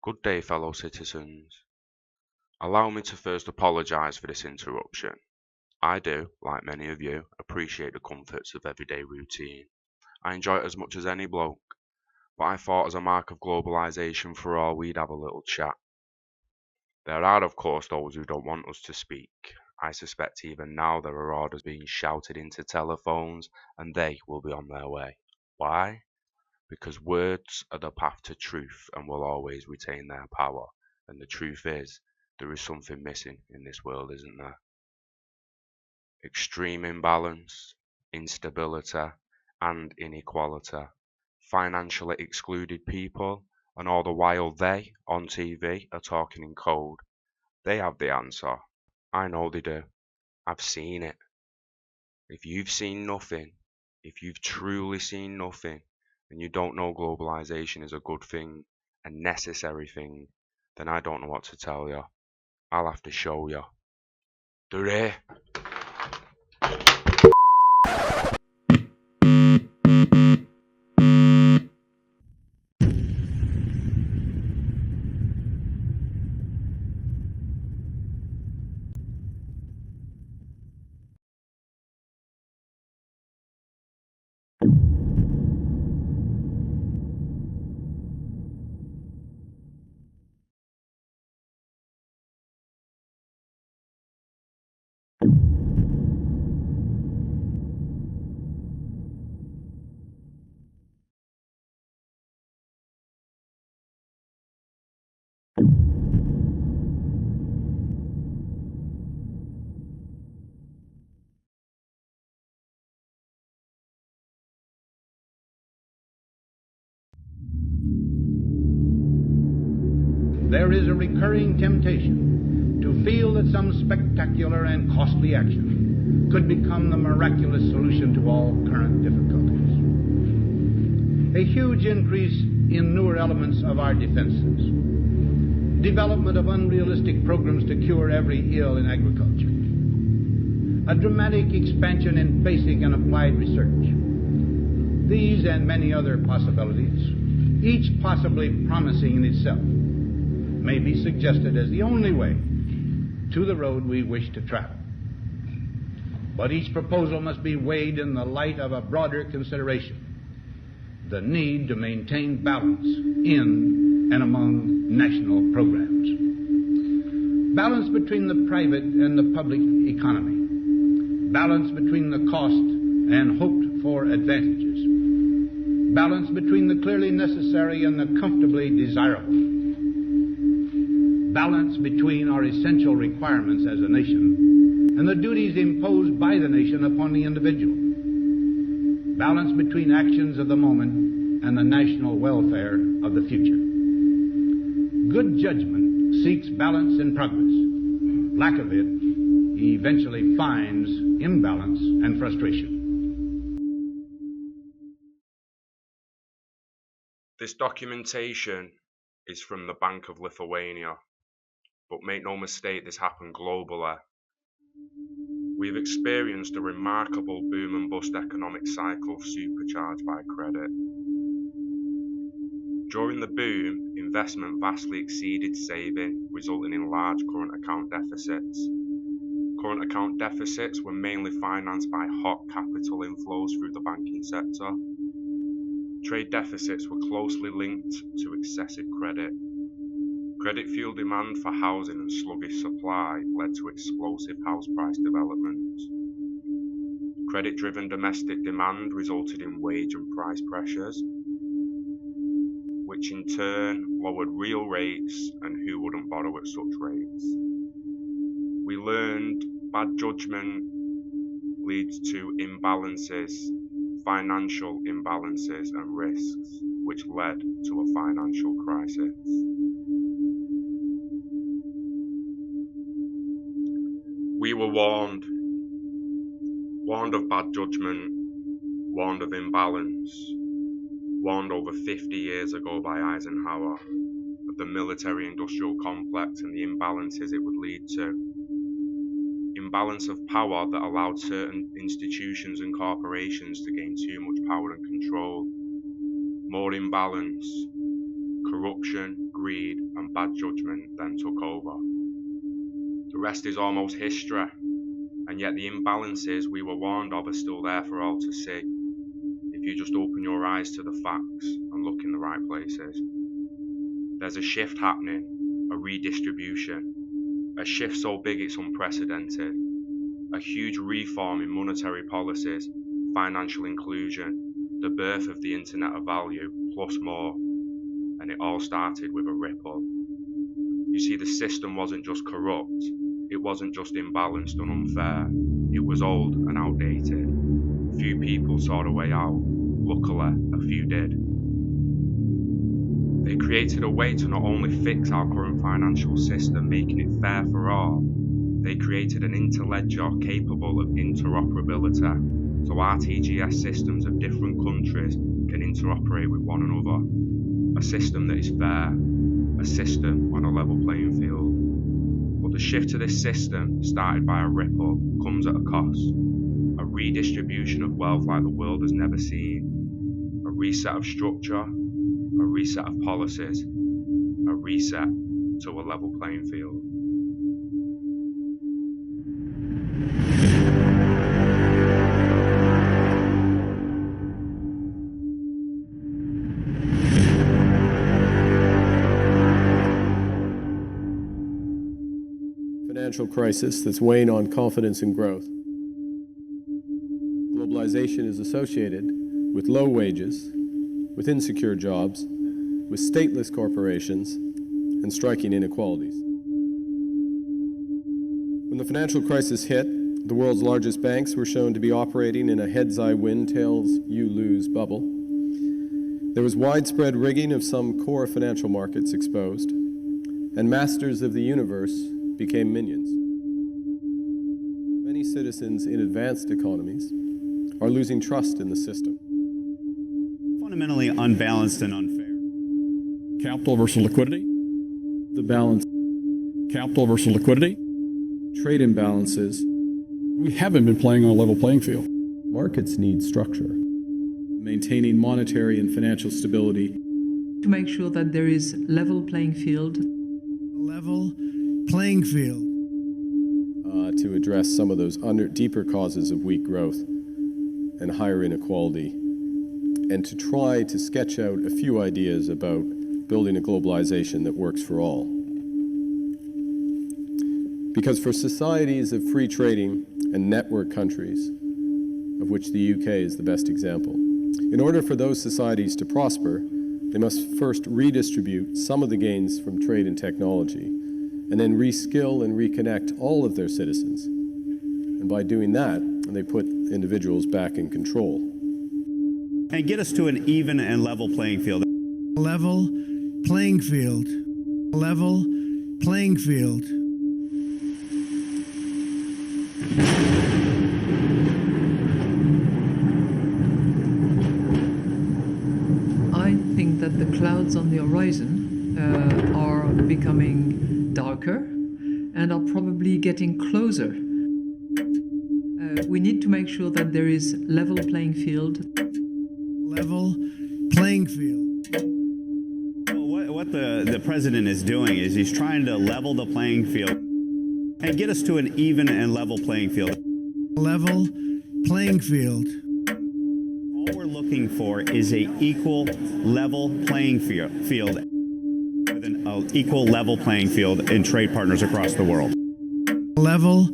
Good day, fellow citizens. Allow me to first apologise for this interruption. I do, like many of you, appreciate the comforts of everyday routine. I enjoy it as much as any bloke, but I thought as a mark of globalization for all, we'd have a little chat. There are, of course, those who don't want us to speak. I suspect even now there are orders being shouted into telephones, and they will be on their way. Why? Because words are the path to truth and will always retain their power. And the truth is, there is something missing in this world, isn't there? Extreme imbalance, instability, and inequality. Financially excluded people, and all the while they, on TV, are talking in code. They have the answer. I know they do. I've seen it. If you've seen nothing, if you've truly seen nothing, and you don't know globalization is a good thing, a necessary thing, then I don't know what to tell you. I'll have to show you. Duré. There is a recurring temptation to feel that some spectacular and costly action could become the miraculous solution to all current difficulties. A huge increase in newer elements of our defenses, development of unrealistic programs to cure every ill in agriculture, a dramatic expansion in basic and applied research. These and many other possibilities, each possibly promising in itself, may be suggested as the only way to the road we wish to travel. But each proposal must be weighed in the light of a broader consideration, the need to maintain balance in and among national programs. Balance between the private and the public economy. Balance between the cost and hoped-for advantages. Balance between the clearly necessary and the comfortably desirable. Balance between our essential requirements as a nation and the duties imposed by the nation upon the individual. Balance between actions of the moment and the national welfare of the future. Good judgment seeks balance in progress. Lack of it eventually finds imbalance and frustration. This documentation is from the Bank of Lithuania. But make no mistake, this happened globally. We've experienced a remarkable boom and bust economic cycle supercharged by credit. During the boom, investment vastly exceeded saving, resulting in large current account deficits. Current account deficits were mainly financed by hot capital inflows through the banking sector. Trade deficits were closely linked to excessive credit. Credit-fueled demand for housing and sluggish supply led to explosive house price development. Credit-driven domestic demand resulted in wage and price pressures, which in turn lowered real rates, and who wouldn't borrow at such rates? We learned bad judgment leads to imbalances, financial imbalances and risks, which led to a financial crisis. We were warned of bad judgment, warned of imbalance, warned over 50 years ago by Eisenhower of the military-industrial complex and the imbalances it would lead to. imbalance of power that allowed certain institutions and corporations to gain too much power and control. More imbalance, corruption, greed, and bad judgment then took over. The rest is almost history, and yet the imbalances we were warned of are still there for all to see, if you just open your eyes to the facts and look in the right places. There's a shift happening, a redistribution, a shift so big it's unprecedented, a huge reform in monetary policies, financial inclusion, the birth of the Internet of Value, plus more, and it all started with a ripple. You see, the system wasn't just corrupt, it wasn't just imbalanced and unfair, it was old and outdated. Few people saw a way out, luckily a few did. They created a way to not only fix our current financial system, making it fair for all, they created an interledger capable of interoperability, so RTGS systems of different countries can interoperate with one another. A system that is fair, a system on a level playing field. But the shift to this system, started by a ripple, comes at a cost. A redistribution of wealth like the world has never seen. A reset of structure, a reset of policies, a reset to a level playing field. Financial crisis that's weighing on confidence and growth. Globalization is associated with low wages, with insecure jobs, with stateless corporations, and striking inequalities. When the financial crisis hit, the world's largest banks were shown to be operating in a heads-I-win, tails-you-lose bubble. There was widespread rigging of some core financial markets exposed, and masters of the universe became minions. Many citizens in advanced economies are losing trust in the system. Fundamentally unbalanced and unfair. Capital versus liquidity. The balance. Capital versus liquidity. Trade imbalances. We haven't been playing on a level playing field. Markets need structure. Maintaining monetary and financial stability. To make sure that there is level playing field. Level playing field. To address some of those deeper causes of weak growth and higher inequality, and to try to sketch out a few ideas about building a globalization that works for all. Because for societies of free trading and network countries, of which the UK is the best example, in order for those societies to prosper, they must first redistribute some of the gains from trade and technology, and then reskill and reconnect all of their citizens. And by doing that, they put individuals back in control. And get us to an even and level playing field. Level playing field. Level playing field. I think that the clouds on the horizon are becoming darker and are probably getting closer. We need to make sure that there is level playing field. Level playing field. Well, what the president is doing is he's trying to level the playing field and get us to an even and level playing field. Level playing field. All we're looking for is a equal level playing field with an equal level playing field in trade partners across the world. Level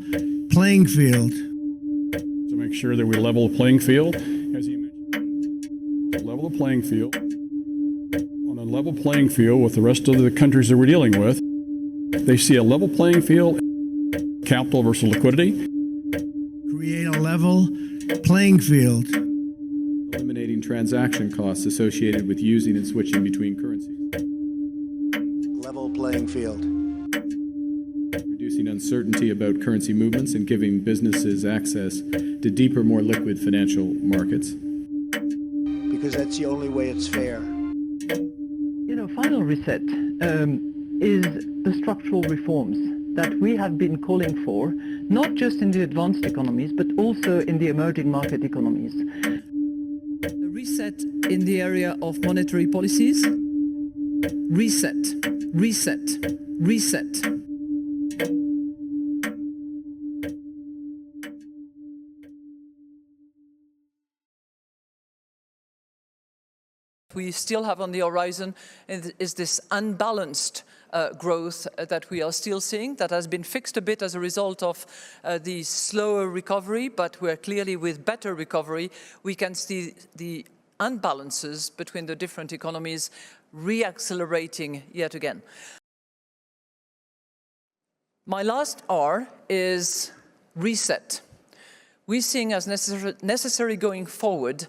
playing field. To make sure that we level the playing field, as you mentioned, level the playing field on a level playing field with the rest of the countries that we're dealing with. They see a level playing field, capital versus liquidity. Create a level playing field. Eliminating transaction costs associated with using and switching between currencies. Level playing field. Reducing uncertainty about currency movements and giving businesses access to deeper, more liquid financial markets. Because that's the only way it's fair. Final reset is the structural reforms that we have been calling for, not just in the advanced economies, but also in the emerging market economies. A reset in the area of monetary policies. Reset, reset, reset. We still have on the horizon is this unbalanced growth that we are still seeing, that has been fixed a bit as a result of the slower recovery, but we're clearly with better recovery, we can see the unbalances between the different economies reaccelerating yet again. My last R is reset. We're seeing as necessary going forward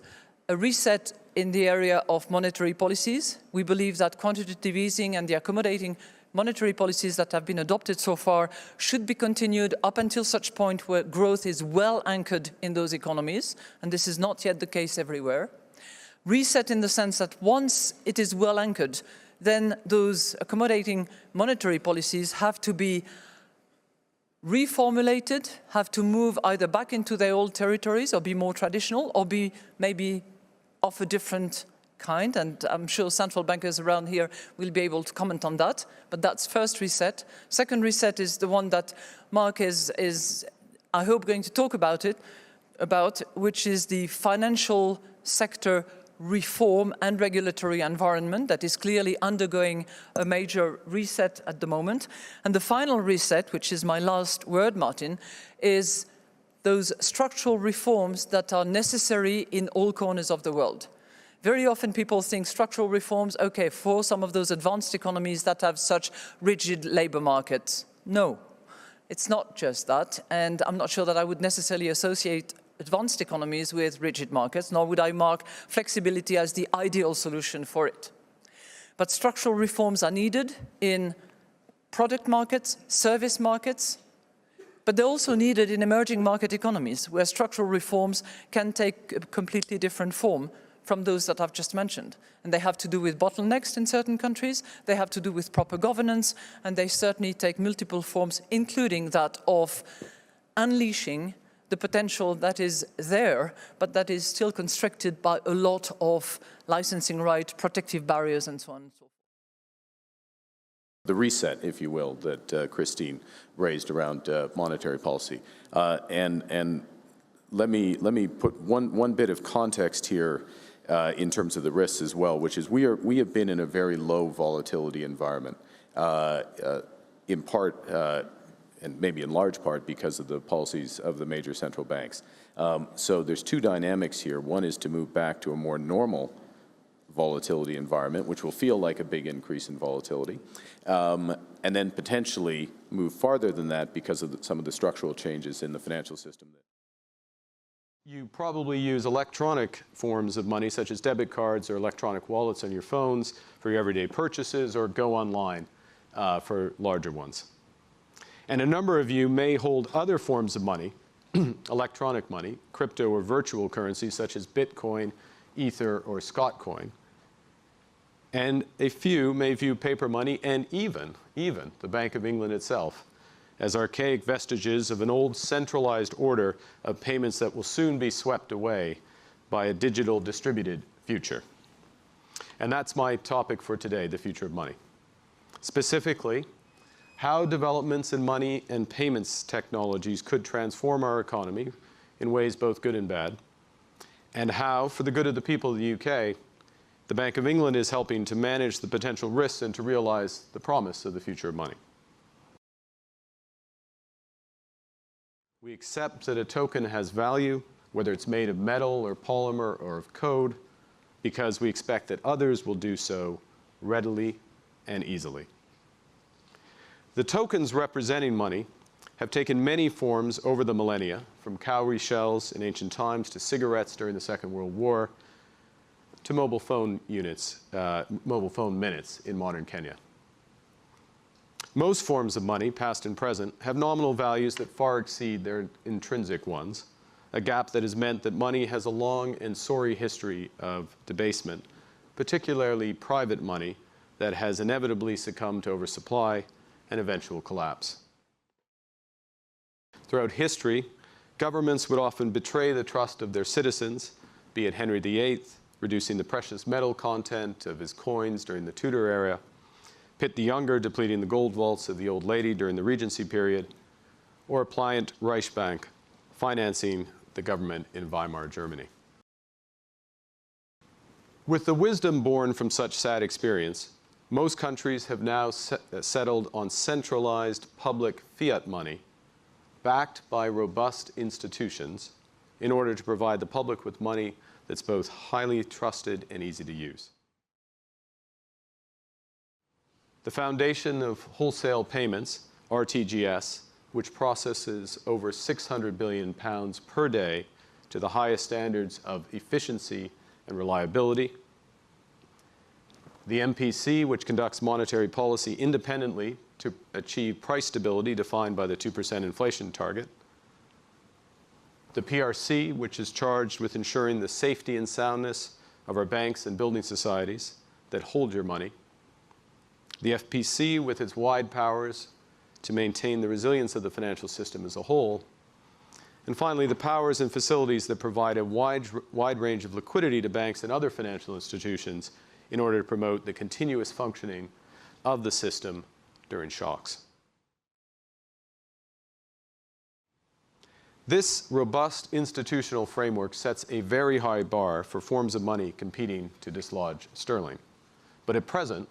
a reset in the area of monetary policies. We believe that quantitative easing and the accommodating monetary policies that have been adopted so far should be continued up until such point where growth is well anchored in those economies, and this is not yet the case everywhere. Reset in the sense that once it is well anchored, then those accommodating monetary policies have to be reformulated, have to move either back into their old territories or be more traditional or be maybe of a different kind, and I'm sure central bankers around here will be able to comment on that, but that's first reset. Second reset is the one that Mark is I hope, going to talk about, which is the financial sector reform and regulatory environment that is clearly undergoing a major reset at the moment. And the final reset, which is my last word, Martin, is those structural reforms that are necessary in all corners of the world. Very often people think structural reforms, okay, for some of those advanced economies that have such rigid labor markets. No, it's not just that, and I'm not sure that I would necessarily associate advanced economies with rigid markets, nor would I mark flexibility as the ideal solution for it. But structural reforms are needed in product markets, service markets, but they're also needed in emerging market economies, where structural reforms can take a completely different form from those that I've just mentioned. And they have to do with bottlenecks in certain countries, they have to do with proper governance, and they certainly take multiple forms, including that of unleashing the potential that is there, but that is still constricted by a lot of licensing right, protective barriers, and so on and so forth. The reset, if you will, that Christine raised around monetary policy. And let me put one bit of context here in terms of the risks as well, which is we have been in a very low volatility environment, in part, and maybe in large part, because of the policies of the major central banks. So there's two dynamics here. One is to move back to a more normal volatility environment, which will feel like a big increase in volatility, and then potentially move farther than that because of some of the structural changes in the financial system. You probably use electronic forms of money, such as debit cards or electronic wallets on your phones for your everyday purchases, or go online for larger ones. And a number of you may hold other forms of money, electronic money, crypto or virtual currencies such as Bitcoin, Ether, or Scotcoin. And a few may view paper money and even the Bank of England itself as archaic vestiges of an old centralized order of payments that will soon be swept away by a digital distributed future. And that's my topic for today, the future of money. Specifically, how developments in money and payments technologies could transform our economy in ways both good and bad, and how, for the good of the people of the UK, the Bank of England is helping to manage the potential risks and to realize the promise of the future of money. We accept that a token has value, whether it's made of metal or polymer or of code, because we expect that others will do so readily and easily. The tokens representing money have taken many forms over the millennia, from cowrie shells in ancient times to cigarettes during the Second World War, to mobile phone minutes in modern Kenya. Most forms of money, past and present, have nominal values that far exceed their intrinsic ones, a gap that has meant that money has a long and sorry history of debasement, particularly private money that has inevitably succumbed to oversupply and eventual collapse. Throughout history, governments would often betray the trust of their citizens, be it Henry VIII, reducing the precious metal content of his coins during the Tudor era, Pitt the Younger depleting the gold vaults of the Old Lady during the Regency period, or a pliant Reichsbank financing the government in Weimar Germany. With the wisdom born from such sad experience, most countries have now settled on centralized public fiat money backed by robust institutions in order to provide the public with money that's both highly trusted and easy to use. The foundation of wholesale payments, RTGS, which processes over £600 billion per day to the highest standards of efficiency and reliability. The MPC, which conducts monetary policy independently to achieve price stability defined by the 2% inflation target. The PRC, which is charged with ensuring the safety and soundness of our banks and building societies that hold your money. The FPC, with its wide powers to maintain the resilience of the financial system as a whole. And finally, the powers and facilities that provide a wide range of liquidity to banks and other financial institutions in order to promote the continuous functioning of the system during shocks. This robust institutional framework sets a very high bar for forms of money competing to dislodge sterling. But at present,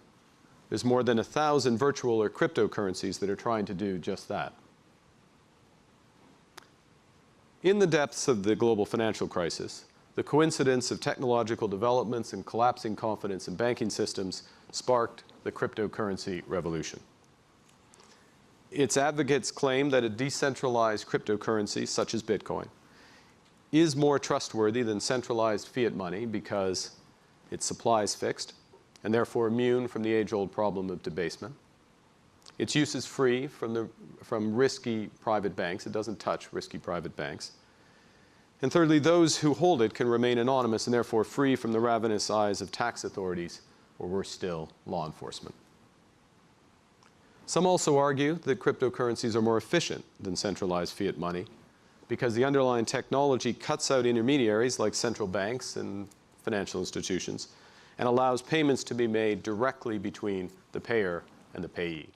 there's more than 1,000 virtual or cryptocurrencies that are trying to do just that. In the depths of the global financial crisis, the coincidence of technological developments and collapsing confidence in banking systems sparked the cryptocurrency revolution. Its advocates claim that a decentralized cryptocurrency, such as Bitcoin, is more trustworthy than centralized fiat money because its supply is fixed and therefore immune from the age-old problem of debasement. Its use is free from risky private banks. It doesn't touch risky private banks. And thirdly, those who hold it can remain anonymous and therefore free from the ravenous eyes of tax authorities, or worse still, law enforcement. Some also argue that cryptocurrencies are more efficient than centralized fiat money because the underlying technology cuts out intermediaries like central banks and financial institutions and allows payments to be made directly between the payer and the payee.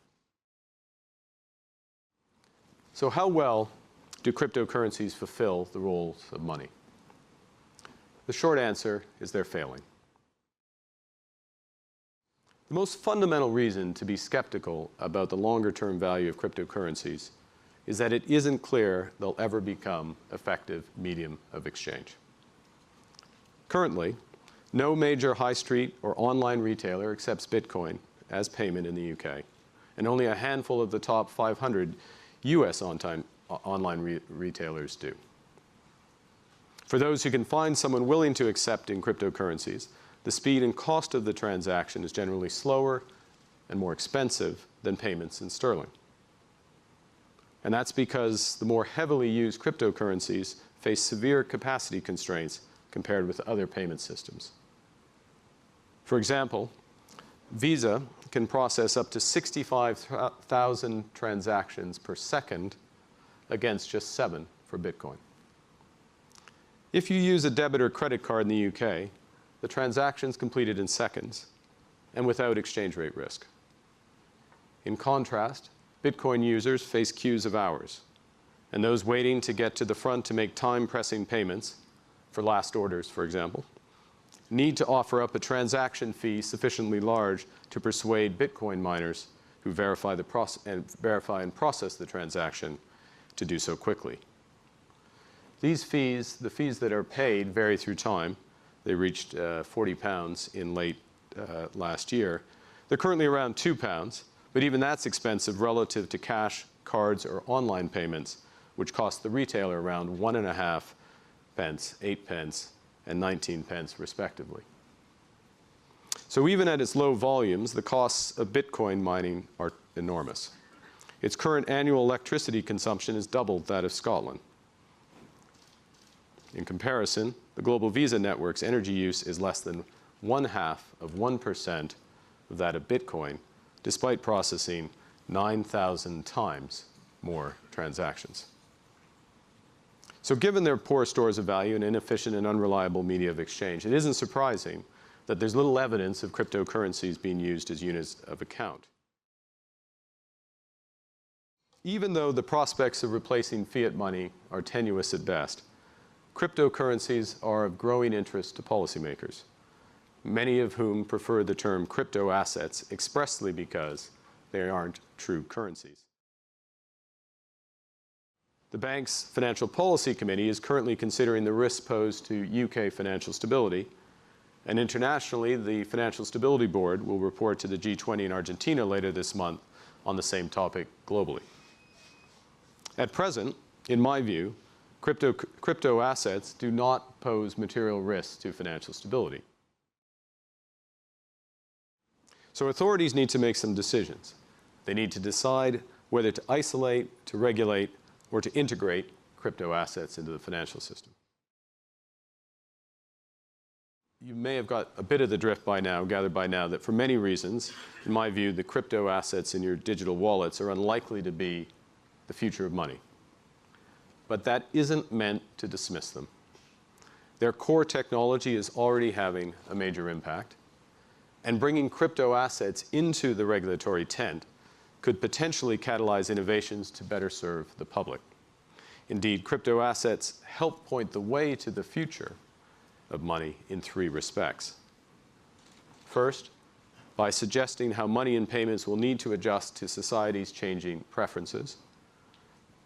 So how well do cryptocurrencies fulfill the roles of money? The short answer is they're failing. The most fundamental reason to be skeptical about the longer-term value of cryptocurrencies is that it isn't clear they'll ever become effective medium of exchange. Currently, no major high street or online retailer accepts Bitcoin as payment in the UK, and only a handful of the top 500 US online retailers do. For those who can find someone willing to accept in cryptocurrencies, the speed and cost of the transaction is generally slower and more expensive than payments in sterling. And that's because the more heavily used cryptocurrencies face severe capacity constraints compared with other payment systems. For example, Visa can process up to 65,000 transactions per second against just 7 for Bitcoin. If you use a debit or credit card in the UK, the transaction's completed in seconds and without exchange rate risk. In contrast, Bitcoin users face queues of hours, and those waiting to get to the front to make time-pressing payments, for last orders, for example, need to offer up a transaction fee sufficiently large to persuade Bitcoin miners who verify and process the transaction to do so quickly. These fees, the fees that are paid, vary through time. They reached £40 in late last year. They're currently around £2, but even that's expensive relative to cash, cards, or online payments, which cost the retailer around 1.5 pence, 8 pence, and 19 pence, respectively. So even at its low volumes, the costs of Bitcoin mining are enormous. Its current annual electricity consumption is double that of Scotland. In comparison, the global Visa network's energy use is less than 0.5% of that of Bitcoin, despite processing 9,000 times more transactions. So given their poor stores of value and inefficient and unreliable media of exchange, it isn't surprising that there's little evidence of cryptocurrencies being used as units of account. Even though the prospects of replacing fiat money are tenuous at best, cryptocurrencies are of growing interest to policymakers, many of whom prefer the term crypto assets expressly because they aren't true currencies. The bank's Financial Policy Committee is currently considering the risks posed to UK financial stability, and internationally, the Financial Stability Board will report to the G20 in Argentina later this month on the same topic globally. At present, in my view, crypto assets do not pose material risks to financial stability. So authorities need to make some decisions. They need to decide whether to isolate, to regulate, or to integrate crypto assets into the financial system. You may have got a bit of the drift by now, gathered by now, that for many reasons, in my view, the crypto assets in your digital wallets are unlikely to be the future of money. But that isn't meant to dismiss them. Their core technology is already having a major impact, and bringing crypto assets into the regulatory tent could potentially catalyze innovations to better serve the public. Indeed, crypto assets help point the way to the future of money in three respects. First, by suggesting how money and payments will need to adjust to society's changing preferences.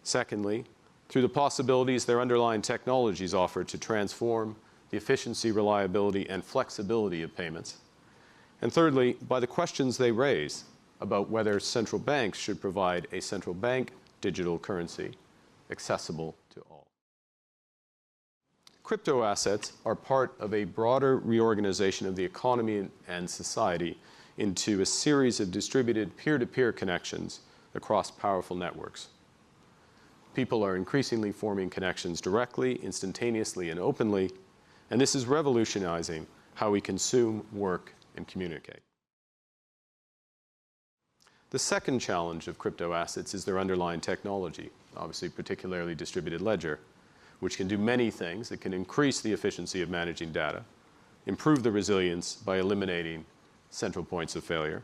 Secondly, through the possibilities their underlying technologies offer to transform the efficiency, reliability, and flexibility of payments. And thirdly, by the questions they raise about whether central banks should provide a central bank digital currency accessible to all. Crypto assets are part of a broader reorganization of the economy and society into a series of distributed peer-to-peer connections across powerful networks. People are increasingly forming connections directly, instantaneously, and openly, and this is revolutionizing how we consume, work, and communicate. The second challenge of crypto assets is their underlying technology, obviously particularly distributed ledger, which can do many things. It can increase the efficiency of managing data, improve the resilience by eliminating central points of failure,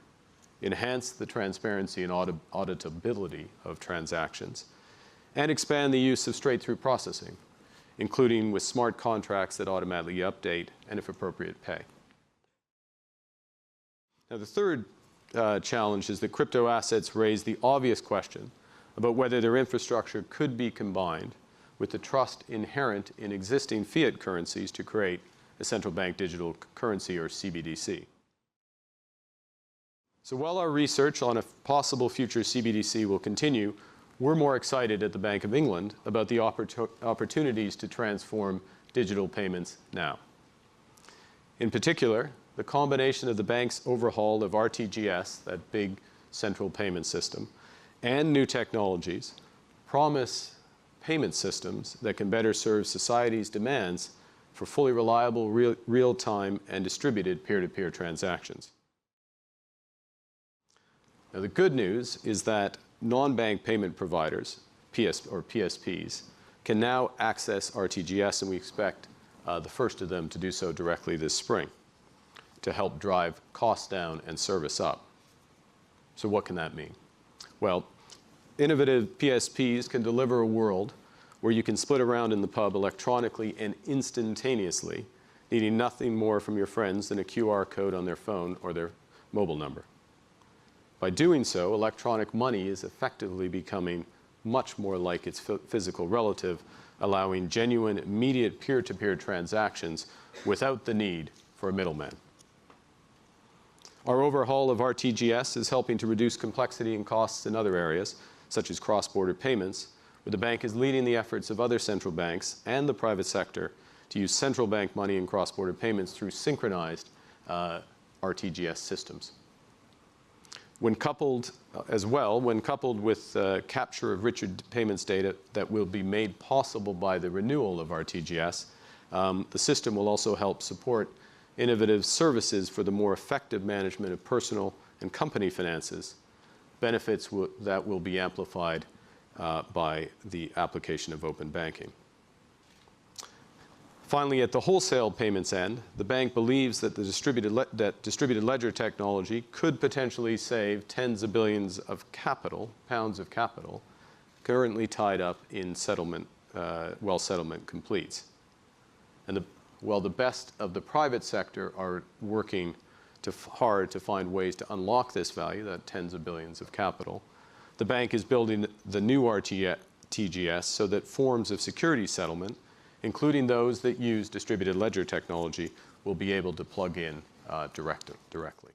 enhance the transparency and auditability of transactions, and expand the use of straight-through processing, including with smart contracts that automatically update and, if appropriate, pay. Now, the third challenge is that crypto assets raise the obvious question about whether their infrastructure could be combined with the trust inherent in existing fiat currencies to create a central bank digital currency, or CBDC. So while our research on a possible future CBDC will continue, we're more excited at the Bank of England about the opportunities to transform digital payments now. In particular, the combination of the bank's overhaul of RTGS, that big central payment system, and new technologies promise payment systems that can better serve society's demands for fully reliable, real-time, and distributed peer-to-peer transactions. Now, the good news is that non-bank payment providers, PSPs, can now access RTGS, and we expect the first of them to do so directly this spring to help drive costs down and service up. So what can that mean? Well, innovative PSPs can deliver a world where you can split around in the pub electronically and instantaneously, needing nothing more from your friends than a QR code on their phone or their mobile number. By doing so, electronic money is effectively becoming much more like its physical relative, allowing genuine, immediate peer-to-peer transactions without the need for a middleman. Our overhaul of RTGS is helping to reduce complexity and costs in other areas, such as cross-border payments, where the bank is leading the efforts of other central banks and the private sector to use central bank money in cross-border payments through synchronized RTGS systems. When coupled with capture of richer payments data that will be made possible by the renewal of RTGS, the system will also help support innovative services for the more effective management of personal and company finances, benefits that will be amplified by the application of open banking. Finally, at the wholesale payments end, the bank believes that the distributed ledger technology could potentially save tens of billions of capital, pounds of capital, currently tied up in settlement, while settlement completes. And while the best of the private sector are working hard to find ways to unlock this value, that tens of billions of capital, the bank is building the new TGS so that forms of security settlement, including those that use distributed ledger technology, will be able to plug in directly.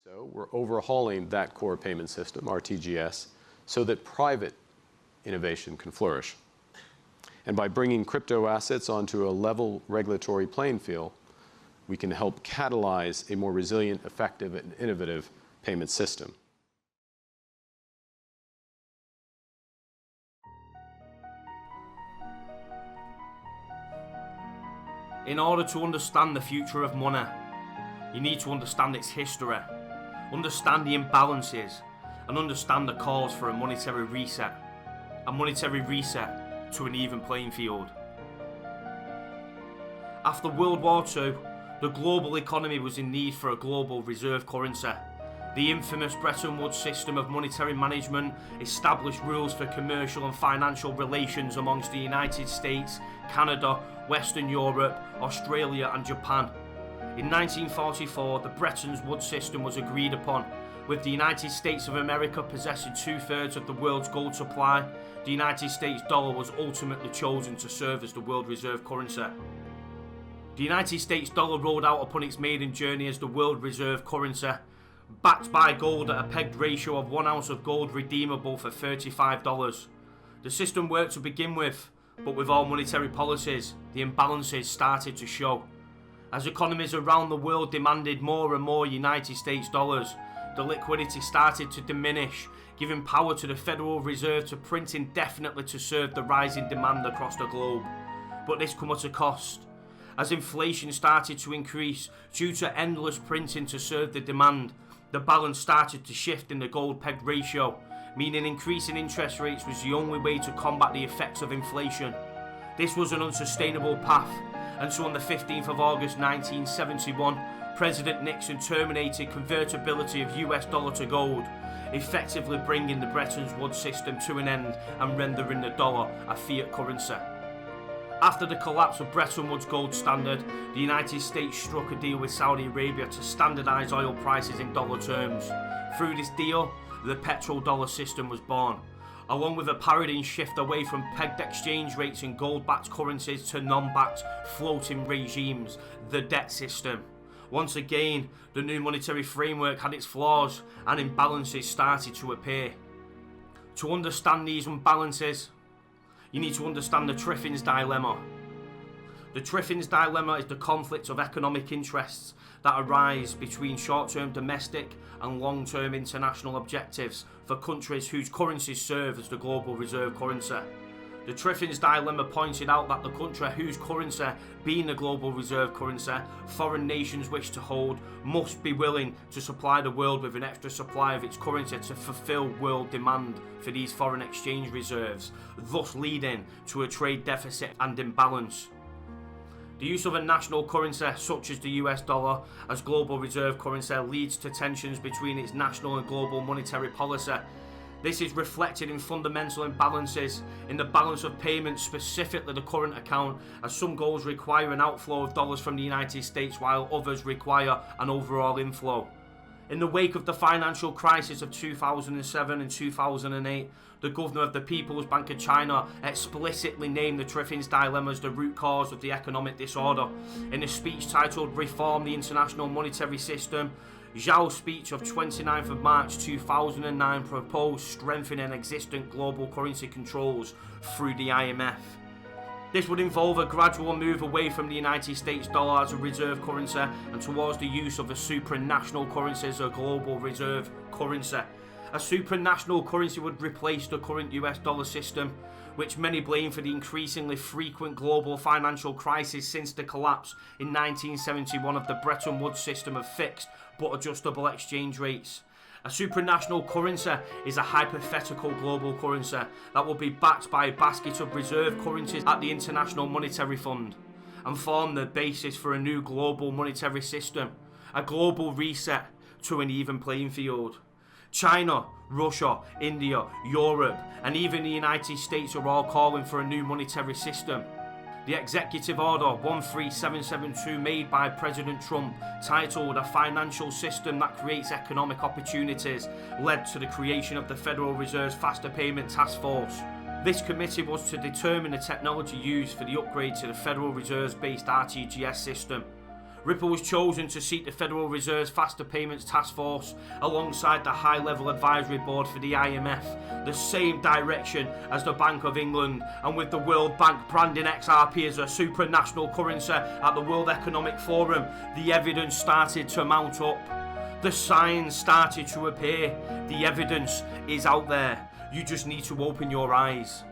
So we're overhauling that core payment system, RTGS, so that private innovation can flourish. And by bringing crypto assets onto a level regulatory playing field, we can help catalyze a more resilient, effective, and innovative payment system. In order to understand the future of money, you need to understand its history, understand the imbalances, and understand the cause for a monetary reset to an even playing field. After World War II, the global economy was in need for a global reserve currency. The infamous Bretton Woods system of monetary management established rules for commercial and financial relations amongst the United States, Canada, Western Europe, Australia and Japan. In 1944, the Bretton Woods system was agreed upon. With the United States of America possessing 2/3 of the world's gold supply, the United States dollar was ultimately chosen to serve as the world reserve currency. The United States dollar rode out upon its maiden journey as the world reserve currency, backed by gold at a pegged ratio of 1 ounce of gold redeemable for $35. The system worked to begin with, but with all monetary policies, the imbalances started to show. As economies around the world demanded more and more United States dollars, the liquidity started to diminish, giving power to the Federal Reserve to print indefinitely to serve the rising demand across the globe. But this came at a cost. As inflation started to increase due to endless printing to serve the demand, the balance started to shift in the gold-pegged ratio, meaning increasing interest rates was the only way to combat the effects of inflation. This was an unsustainable path, and so on the 15th of August 1971, President Nixon terminated convertibility of US dollar to gold, effectively bringing the Bretton Woods system to an end and rendering the dollar a fiat currency. After the collapse of Bretton Woods gold standard, the United States struck a deal with Saudi Arabia to standardize oil prices in dollar terms. Through this deal, the petrodollar system was born, along with a paradigm shift away from pegged exchange rates in gold-backed currencies to non-backed floating regimes, the debt system. Once again, the new monetary framework had its flaws and imbalances started to appear. To understand these imbalances, you need to understand the Triffin's dilemma. The Triffin's dilemma is the conflict of economic interests that arise between short-term domestic and long-term international objectives for countries whose currencies serve as the global reserve currency. The Triffin's dilemma pointed out that the country whose currency, being the global reserve currency, foreign nations wish to hold, must be willing to supply the world with an extra supply of its currency to fulfill world demand for these foreign exchange reserves, thus leading to a trade deficit and imbalance. The use of a national currency, such as the US dollar, as global reserve currency leads to tensions between its national and global monetary policy. This is reflected in fundamental imbalances in the balance of payments, specifically the current account, as some goals require an outflow of dollars from the United States while others require an overall inflow. In the wake of the financial crisis of 2007 and 2008, the governor of the People's Bank of China explicitly named the Triffin's dilemma as the root cause of the economic disorder. In a speech titled "Reform the International Monetary System," Zhao's speech of 29th of March 2009 proposed strengthening existing global currency controls through the IMF. This would involve a gradual move away from the United States dollar as a reserve currency and towards the use of a supranational currency as a global reserve currency. A supranational currency would replace the current US dollar system, which many blame for the increasingly frequent global financial crisis since the collapse in 1971 of the Bretton Woods system of fixed but adjustable exchange rates. A supranational currency is a hypothetical global currency that will be backed by a basket of reserve currencies at the International Monetary Fund and form the basis for a new global monetary system, a global reset to an even playing field. China, Russia, India, Europe, and even the United States are all calling for a new monetary system. The Executive Order 13772 made by President Trump, titled A Financial System That Creates Economic Opportunities, led to the creation of the Federal Reserve's Faster Payment Task Force. This committee was to determine the technology used for the upgrade to the Federal Reserve's based RTGS system. Ripple was chosen to seat the Federal Reserve's Faster Payments Task Force alongside the High-Level Advisory Board for the IMF, the same direction as the Bank of England, and with the World Bank branding XRP as a supranational currency at the World Economic Forum, the evidence started to mount up. The signs started to appear. The evidence is out there. You just need to open your eyes.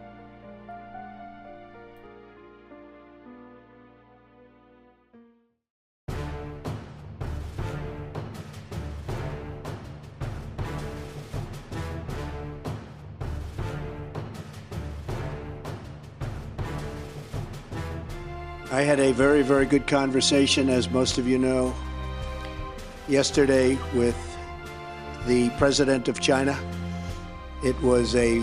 I had a very, very good conversation, as most of you know, yesterday with the president of China. It was a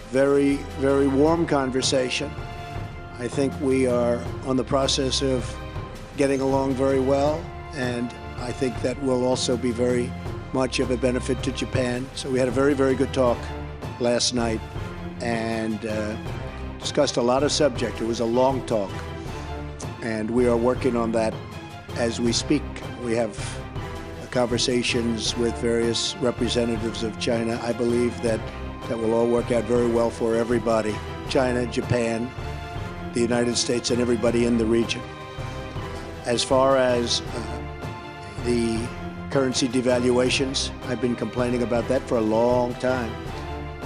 very, very warm conversation. I think we are on the process of getting along very well, and I think that will also be very much of a benefit to Japan. So we had a very, very good talk last night and discussed a lot of subject. It was a long talk, and we are working on that as we speak. We have conversations with various representatives of China. I believe that will all work out very well for everybody. China, Japan, the United States, and everybody in the region. As far as the currency devaluations, I've been complaining about that for a long time.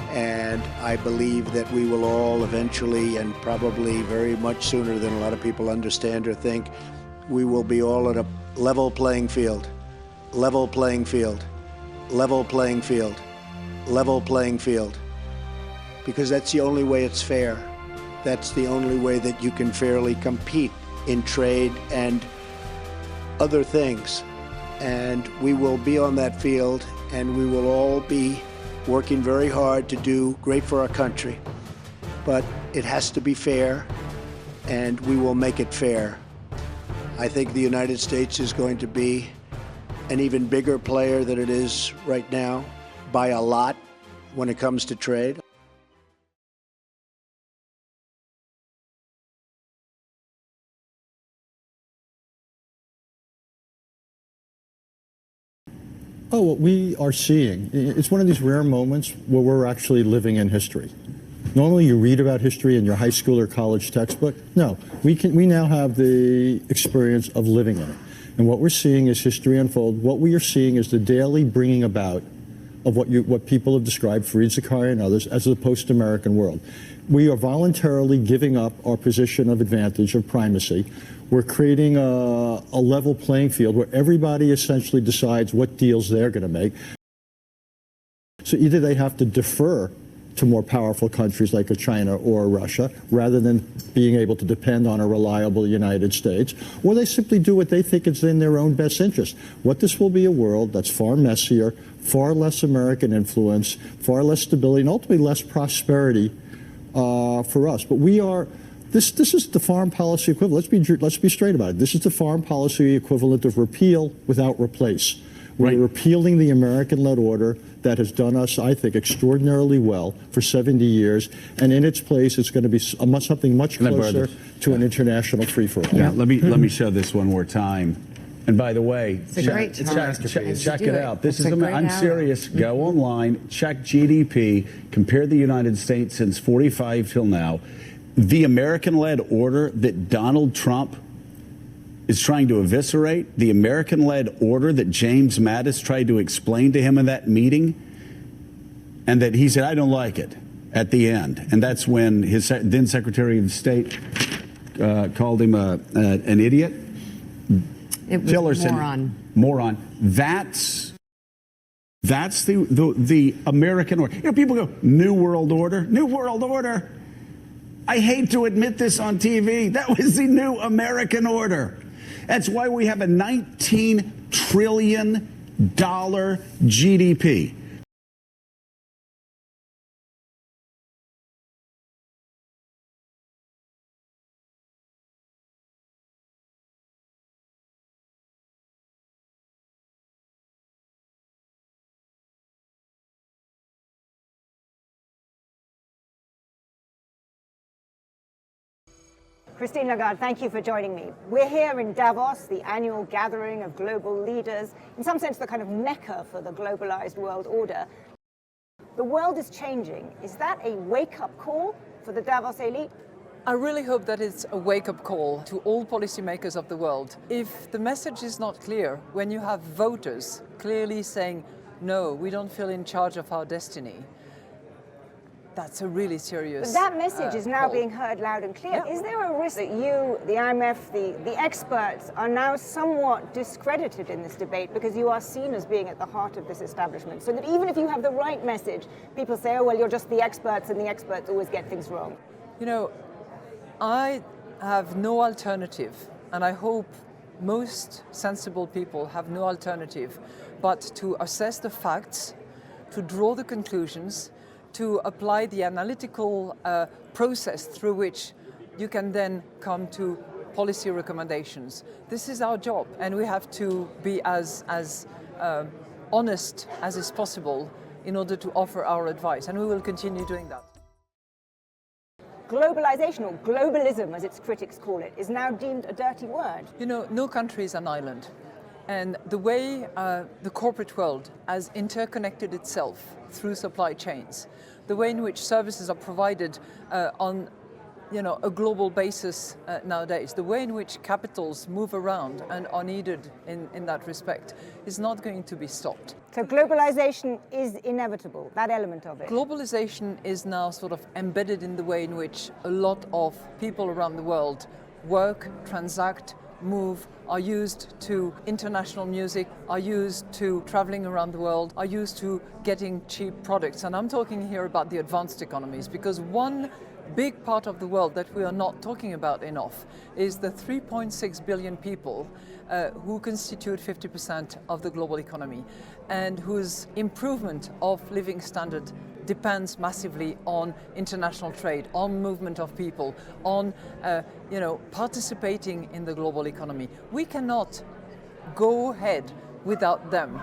And I believe that we will all eventually, and probably very much sooner than a lot of people understand or think, we will be all at a level playing field. Level playing field. Level playing field. Level playing field. Because that's the only way it's fair. That's the only way that you can fairly compete in trade and other things. And we will be on that field, and we will all be working very hard to do great for our country. But it has to be fair, and we will make it fair. I think the United States is going to be an even bigger player than it is right now, by a lot, when it comes to trade. Oh, what we are seeing, it's one of these rare moments where we're actually living in history. Normally you read about history in your high school or college textbook. No, we now have the experience of living in it. And what we're seeing is history unfold. What we are seeing is the daily bringing about of what people have described, Fareed Zakaria and others, as the post-American world. We are voluntarily giving up our position of advantage, of primacy. We're creating a level playing field where everybody essentially decides what deals they're going to make. So either they have to defer to more powerful countries like a China or a Russia, rather than being able to depend on a reliable United States, or they simply do what they think is in their own best interest. What this will be a world that's far messier, far less American influence, far less stability, and ultimately less prosperity for us. But we are. This is the foreign policy equivalent. Let's be straight about it. This is the foreign policy equivalent of repeal without replace. We're repealing the American-led order that has done us, I think, extraordinarily well for 70 years, and in its place, it's going to be something much closer to an international free-for-all. Yeah, let me show this one more time. And by the way, check it out. This is I'm serious. Go online, check GDP, compare the United States since 45 till now. The American-led order that Donald Trump is trying to eviscerate, the American-led order that James Mattis tried to explain to him in that meeting, and that he said, I don't like it, at the end. And that's when his then Secretary of State called him an idiot. It was Tillerson, moron. That's the American order. You know, people go, New World Order, New World Order. I hate to admit this on TV. That was the new American order. That's why we have a $19 trillion GDP. Christine Lagarde, thank you for joining me. We're here in Davos, the annual gathering of global leaders, in some sense the kind of mecca for the globalized world order. The world is changing. Is that a wake-up call for the Davos elite? I really hope that it's a wake-up call to all policymakers of the world. If the message is not clear, when you have voters clearly saying, no, we don't feel in charge of our destiny, that's a really serious But that message is now call. being heard loud and clear. Yeah. Is there a risk that you, the IMF, the experts are now somewhat discredited in this debate because you are seen as being at the heart of this establishment? So that even if you have the right message, people say, oh, well, you're just the experts and the experts always get things wrong. You know, I have no alternative, and I hope most sensible people have no alternative, but to assess the facts, to draw the conclusions, to apply the analytical process through which you can then come to policy recommendations. This is our job, and we have to be as honest as is possible in order to offer our advice, and we will continue doing that. Globalization, or globalism as its critics call it, is now deemed a dirty word. You know, no country is an island. And the way the corporate world has interconnected itself through supply chains, the way in which services are provided on a global basis nowadays, the way in which capitals move around and are needed in that respect is not going to be stopped. So globalization is inevitable, that element of it. Globalization is now sort of embedded in the way in which a lot of people around the world work, transact, move, are used to international music, are used to traveling around the world, are used to getting cheap products. And I'm talking here about the advanced economies, because one big part of the world that we are not talking about enough is the 3.6 billion people who constitute 50% of the global economy and whose improvement of living standard depends massively on international trade, on movement of people, on participating in the global economy. We cannot go ahead without them.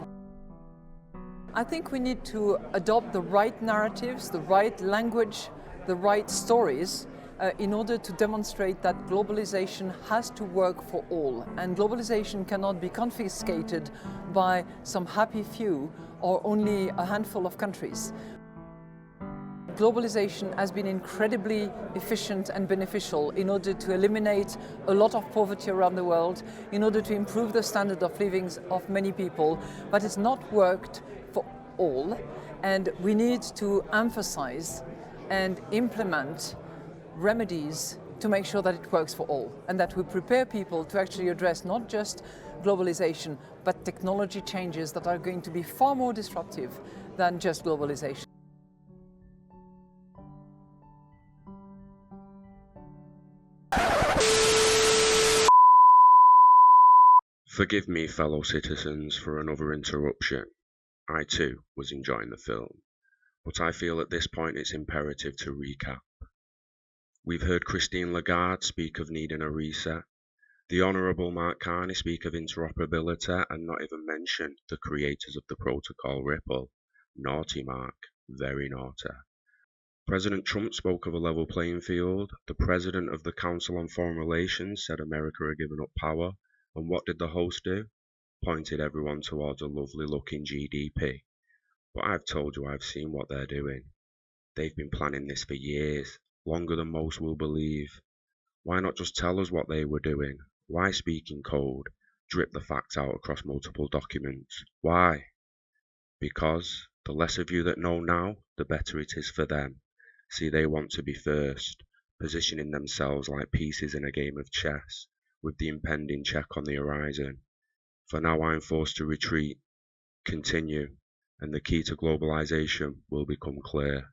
I think we need to adopt the right narratives, the right language, the right stories in order to demonstrate that globalization has to work for all, and globalization cannot be confiscated by some happy few or only a handful of countries. Globalization has been incredibly efficient and beneficial in order to eliminate a lot of poverty around the world, in order to improve the standard of living of many people, but it's not worked for all, and we need to emphasize and implement remedies to make sure that it works for all, and that we prepare people to actually address not just globalization, but technology changes that are going to be far more disruptive than just globalization. Forgive me, fellow citizens, for another interruption. I too was enjoying the film, but I feel at this point it's imperative to recap. We've heard Christine Lagarde speak of needing a reset, the Honourable Mark Carney speak of interoperability and not even mention the creators of the protocol Ripple. Naughty Mark, very naughty. President Trump spoke of a level playing field. The President of the Council on Foreign Relations said America had given up power. And what did the host do? Pointed everyone towards a lovely looking GDP. But I've told you I've seen what they're doing. They've been planning this for years, longer than most will believe. Why not just tell us what they were doing? Why speak in code? Drip the facts out across multiple documents? Why? Because the less of you that know now, the better it is for them. See, they want to be first, positioning themselves like pieces in a game of chess, with the impending check on the horizon. For now I'm forced to retreat. Continue. and the key to globalization will become clear.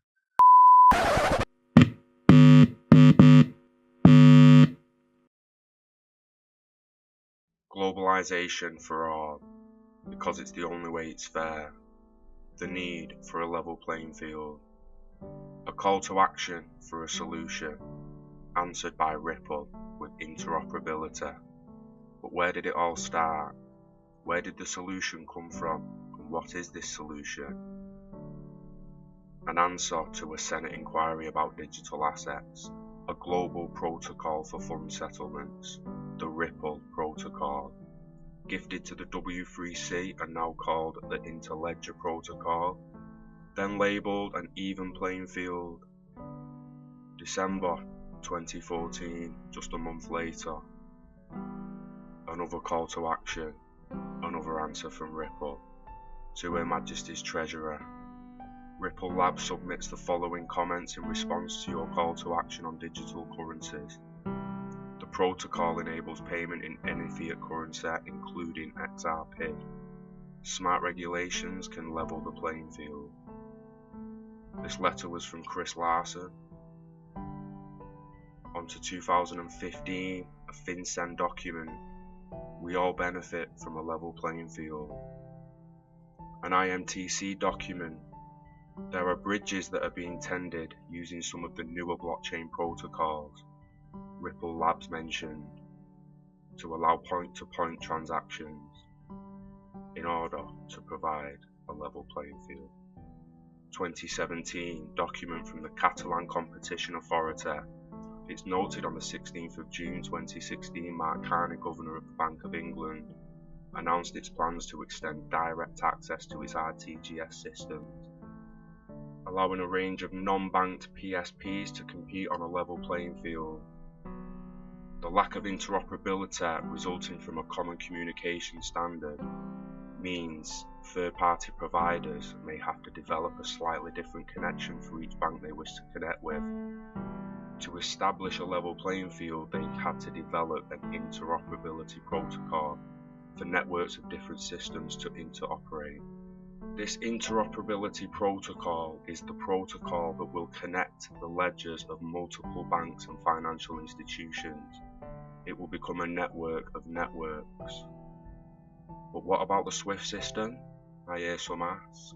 Globalization for all, because it's the only way it's fair. The need for a level playing field. A call to action for a solution, answered by Ripple with interoperability. But where did it all start? Where did the solution come from? And what is this solution? An answer to a Senate inquiry about digital assets, a global protocol for fund settlements, the Ripple Protocol, gifted to the W3C and now called the interledger protocol, then labelled an even playing field. December 2014, just a month later, another call to action, another answer from Ripple to Her Majesty's Treasurer. Ripple Labs submits the following comments in response to your call to action on digital currencies. The protocol enables payment in any fiat currency, including XRP. Smart regulations can level the playing field. This letter was from Chris Larson. On to 2015, a FinCEN document. We all benefit from a level playing field. An IMTC document. There are bridges that are being tended using some of the newer blockchain protocols Ripple Labs mentioned to allow point-to-point transactions in order to provide a level playing field. 2017 document from the Catalan Competition Authority. It's noted on the 16th of June 2016, Mark Carney, Governor of the Bank of England, announced its plans to extend direct access to its RTGS systems, allowing a range of non-banked PSPs to compete on a level playing field. The lack of interoperability resulting from a common communication standard means third-party providers may have to develop a slightly different connection for each bank they wish to connect with. To establish a level playing field, they had to develop an interoperability protocol for networks of different systems to interoperate. This interoperability protocol is the protocol that will connect the ledgers of multiple banks and financial institutions. It will become a network of networks. But what about the SWIFT system? I hear some ask.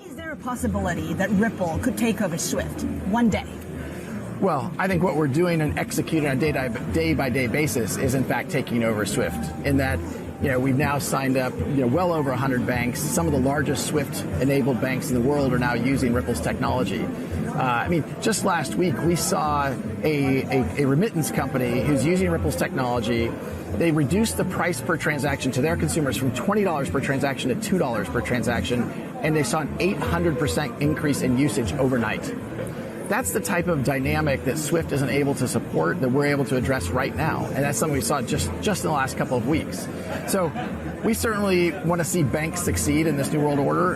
Is there a possibility that Ripple could take over SWIFT one day? Well, I think what we're doing and executing on a day-by-day basis is in fact taking over SWIFT. In that, we've now signed up, well over 100 banks. Some of the largest SWIFT-enabled banks in the world are now using Ripple's technology. Just last week we saw a remittance company who's using Ripple's technology. They reduced the price per transaction to their consumers from $20 per transaction to $2 per transaction, and they saw an 800% increase in usage overnight. That's the type of dynamic that SWIFT isn't able to support that we're able to address right now. And that's something we saw just in the last couple of weeks. So we certainly want to see banks succeed in this new world order,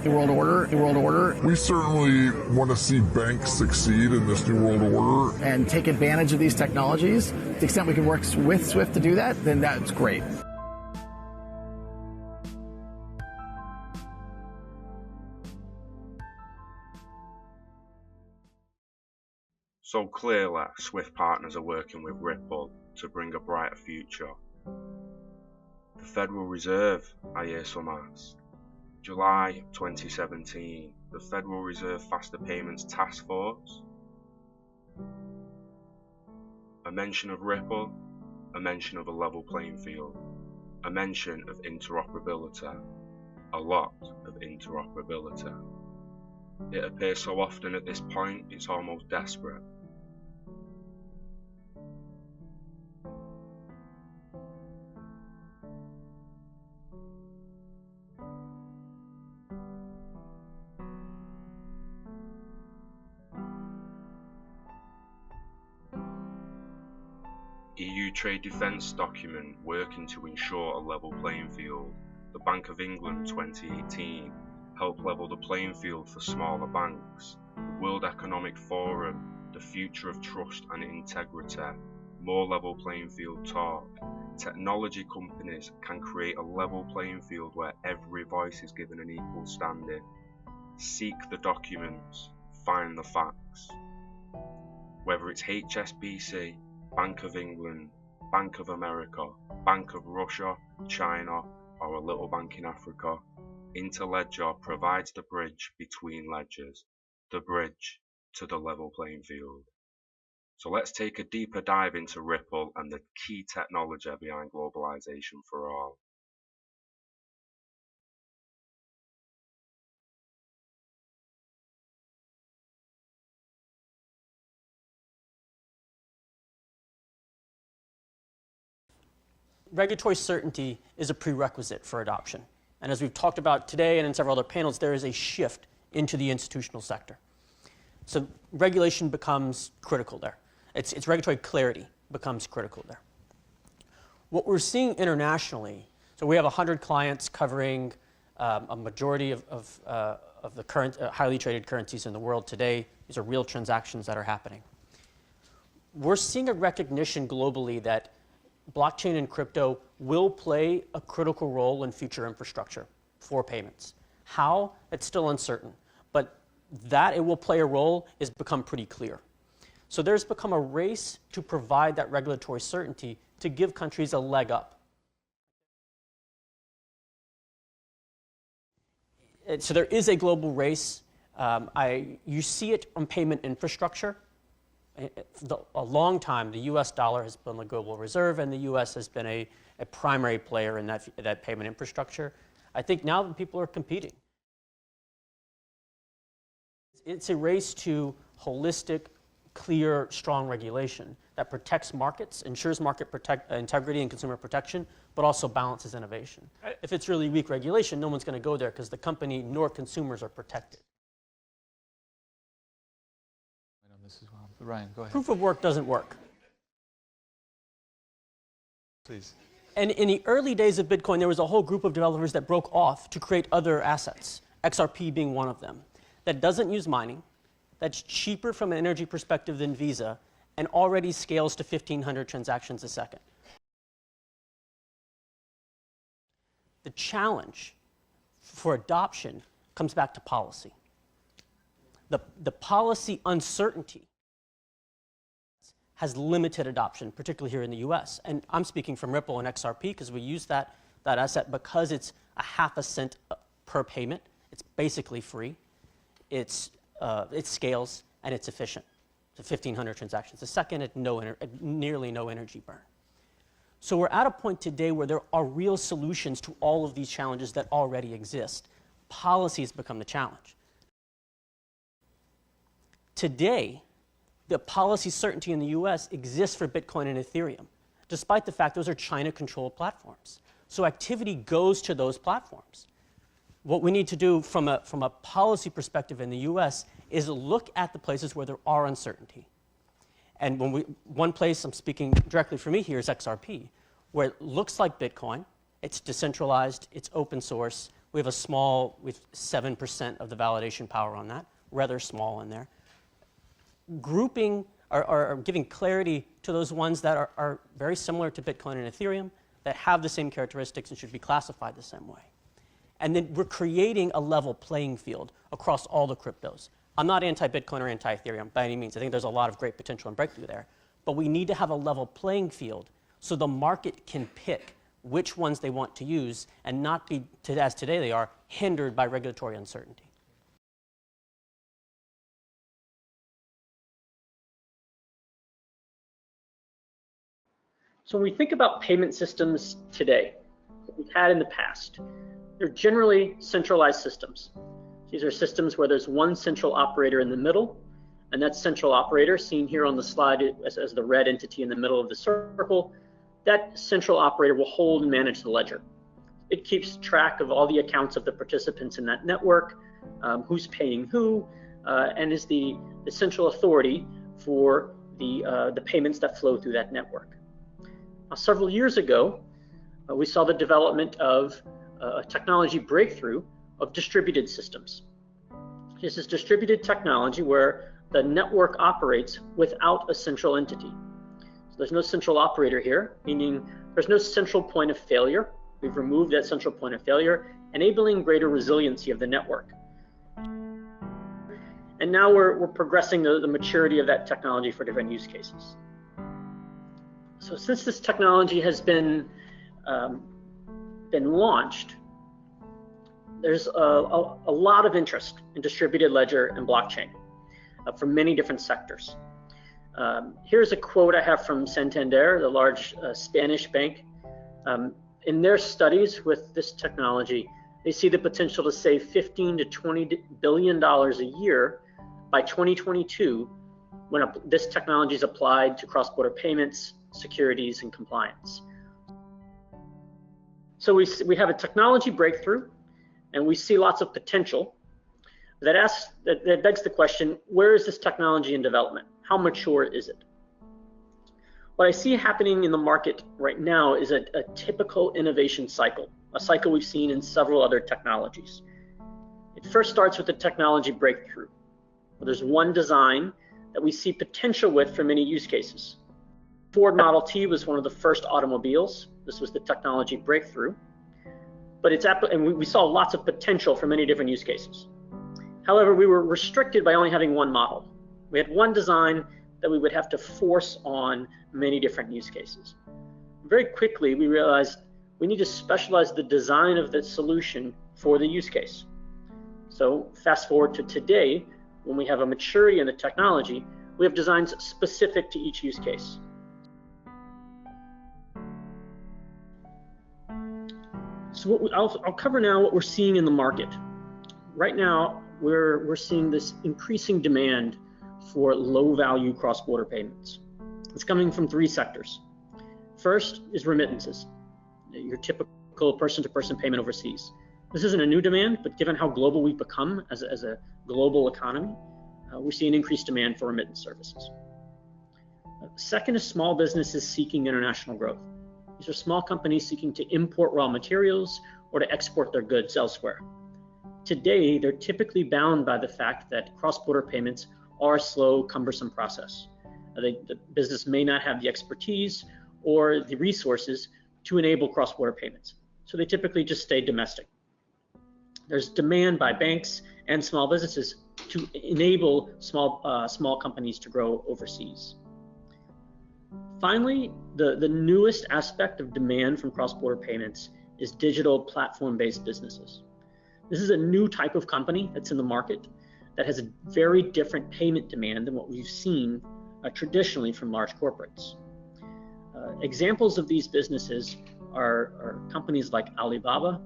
We certainly want to see banks succeed in this new world order. And take advantage of these technologies. To the extent we can work with SWIFT to do that, then that's great. So clearly, SWIFT partners are working with Ripple to bring a brighter future. The Federal Reserve, I hear some ask. July 2017, the Federal Reserve Faster Payments Task Force. A mention of Ripple, a mention of a level playing field, a mention of interoperability, a lot of interoperability. It appears so often at this point, it's almost desperate. EU trade defence document working to ensure a level playing field. The Bank of England 2018 helped level the playing field for smaller banks. The World Economic Forum, the future of trust and integrity, more level playing field talk. Technology companies can create a level playing field where every voice is given an equal standing. Seek the documents, find the facts. Whether it's HSBC, Bank of England, Bank of America, Bank of Russia, China, or a little bank in Africa, interledger provides the bridge between ledgers, the bridge to the level playing field. So let's take a deeper dive into Ripple and the key technology behind globalization for all. Regulatory certainty is a prerequisite for adoption. And as we've talked about today and in several other panels, there is a shift into the institutional sector. So regulation becomes critical there. It's regulatory clarity becomes critical there. What we're seeing internationally, so we have 100 clients covering a majority of the current highly traded currencies in the world today. These are real transactions that are happening. We're seeing a recognition globally that blockchain and crypto will play a critical role in future infrastructure for payments. How? It's still uncertain, but that it will play a role has become pretty clear. So there's become a race to provide that regulatory certainty to give countries a leg up. So there is a global race. You see it on payment infrastructure. For a long time, the US dollar has been the global reserve, and the US has been a primary player in that payment infrastructure. I think now that people are competing. It's a race to holistic, clear, strong regulation that protects markets, ensures market integrity and consumer protection, but also balances innovation. If it's really weak regulation, no one's going to go there because the company nor consumers are protected. Ryan, go ahead. Proof of work doesn't work. Please. And in the early days of Bitcoin, there was a whole group of developers that broke off to create other assets, XRP being one of them, that doesn't use mining, that's cheaper from an energy perspective than Visa, and already scales to 1,500 transactions a second. The challenge for adoption comes back to policy. The policy uncertainty has limited adoption, particularly here in the US. And I'm speaking from Ripple and XRP because we use that asset because it's a half cent per payment. It's basically free. It scales and it's efficient. So 1,500 transactions a second at nearly no energy burn. So we're at a point today where there are real solutions to all of these challenges that already exist. Policy has become the challenge. Today, the policy certainty in the US exists for Bitcoin and Ethereum, despite the fact those are China-controlled platforms. So activity goes to those platforms. What we need to do from a policy perspective in the US is look at the places where there are uncertainty. And one place, I'm speaking directly for me here, is XRP, where it looks like Bitcoin. It's decentralized, it's open source. We have 7% of the validation power on that, rather small in there. Grouping or giving clarity to those ones that are very similar to Bitcoin and Ethereum, that have the same characteristics and should be classified the same way. And then we're creating a level playing field across all the cryptos. I'm not anti-Bitcoin or anti-Ethereum by any means. I think there's a lot of great potential and breakthrough there. But we need to have a level playing field so the market can pick which ones they want to use and not be, as today they are, hindered by regulatory uncertainty. So when we think about payment systems today, that we've had in the past, they're generally centralized systems. These are systems where there's one central operator in the middle, and that central operator, seen here on the slide as the red entity in the middle of the circle, that central operator will hold and manage the ledger. It keeps track of all the accounts of the participants in that network, who's paying who, and is the central authority for the payments that flow through that network. Now, several years ago, we saw the development of a technology breakthrough of distributed systems. This is distributed technology where the network operates without a central entity. So there's no central operator here, meaning there's no central point of failure. We've removed that central point of failure, enabling greater resiliency of the network. And now we're progressing the maturity of that technology for different use cases. So since this technology has been launched, there's a lot of interest in distributed ledger and blockchain from many different sectors. Here's a quote I have from Santander, the large Spanish bank. In their studies with this technology, they see the potential to save $15 to $20 billion a year by 2022 when this technology is applied to cross-border payments, securities, and compliance. So we have a technology breakthrough, and we see lots of potential. That begs the question, where is this technology in development? How mature is it? What I see happening in the market right now is a typical innovation cycle, a cycle we've seen in several other technologies. It first starts with the technology breakthrough, where there's one design that we see potential with for many use cases. Ford Model T was one of the first automobiles. This was the technology breakthrough. But we saw lots of potential for many different use cases. However, we were restricted by only having one model. We had one design that we would have to force on many different use cases. Very quickly, we realized we need to specialize the design of the solution for the use case. So fast forward to today, when we have a maturity in the technology, we have designs specific to each use case. So I'll cover now what we're seeing in the market. Right now, we're seeing this increasing demand for low-value cross-border payments. It's coming from three sectors. First is remittances, your typical person-to-person payment overseas. This isn't a new demand, but given how global we've become as a global economy, we're seeing increased demand for remittance services. Second is small businesses seeking international growth. These are small companies seeking to import raw materials or to export their goods elsewhere. Today, they're typically bound by the fact that cross-border payments are a slow, cumbersome process. The business may not have the expertise or the resources to enable cross-border payments, so they typically just stay domestic. There's demand by banks and small businesses to enable small companies to grow overseas. Finally, the newest aspect of demand from cross-border payments is digital platform-based businesses. This is a new type of company that's in the market that has a very different payment demand than what we've seen traditionally from large corporates. Examples of these businesses are companies like Alibaba,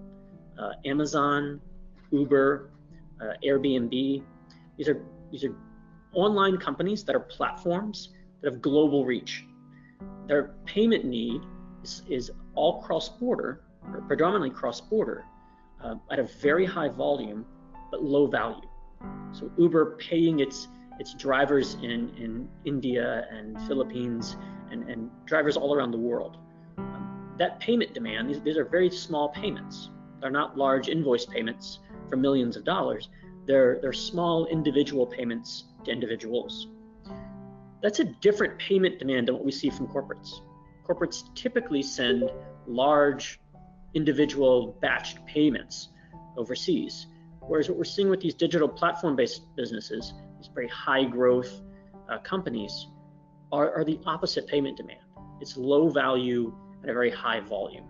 Amazon, Uber, Airbnb. These are online companies that are platforms that have global reach. Their payment need is all cross-border, or predominantly cross-border, at a very high volume, but low value. So Uber paying its drivers in India and Philippines and drivers all around the world. That payment demand, these are very small payments. They're not large invoice payments for millions of dollars. They're small individual payments to individuals. That's a different payment demand than what we see from corporates. Corporates typically send large individual batched payments overseas, whereas what we're seeing with these digital platform-based businesses, these very high growth companies, are the opposite payment demand. It's low value at a very high volume.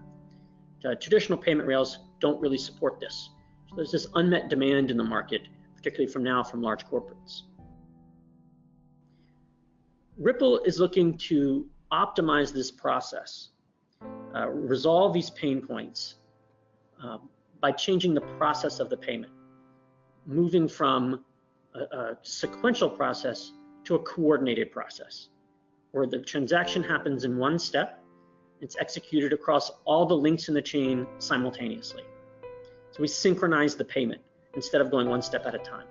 Traditional payment rails don't really support this. So there's this unmet demand in the market, particularly from large corporates. Ripple is looking to optimize this process, resolve these pain points by changing the process of the payment, moving from a sequential process to a coordinated process, where the transaction happens in one step, it's executed across all the links in the chain simultaneously. So we synchronize the payment instead of going one step at a time.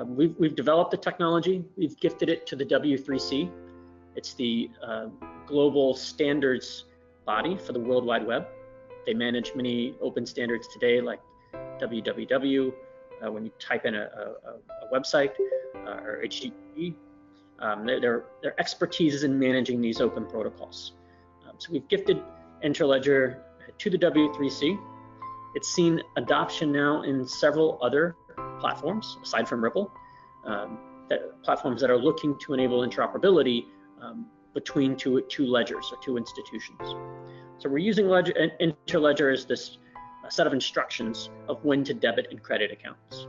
We've developed the technology. We've gifted it to the W3C. It's the global standards body for the World Wide Web. They manage many open standards today, like www, when you type in a website or HTTP. Their expertise is in managing these open protocols. So we've gifted Interledger to the W3C. It's seen adoption now in several other platforms aside from Ripple, platforms that are looking to enable interoperability between two ledgers or two institutions. So we're using Interledger as this set of instructions of when to debit and credit accounts.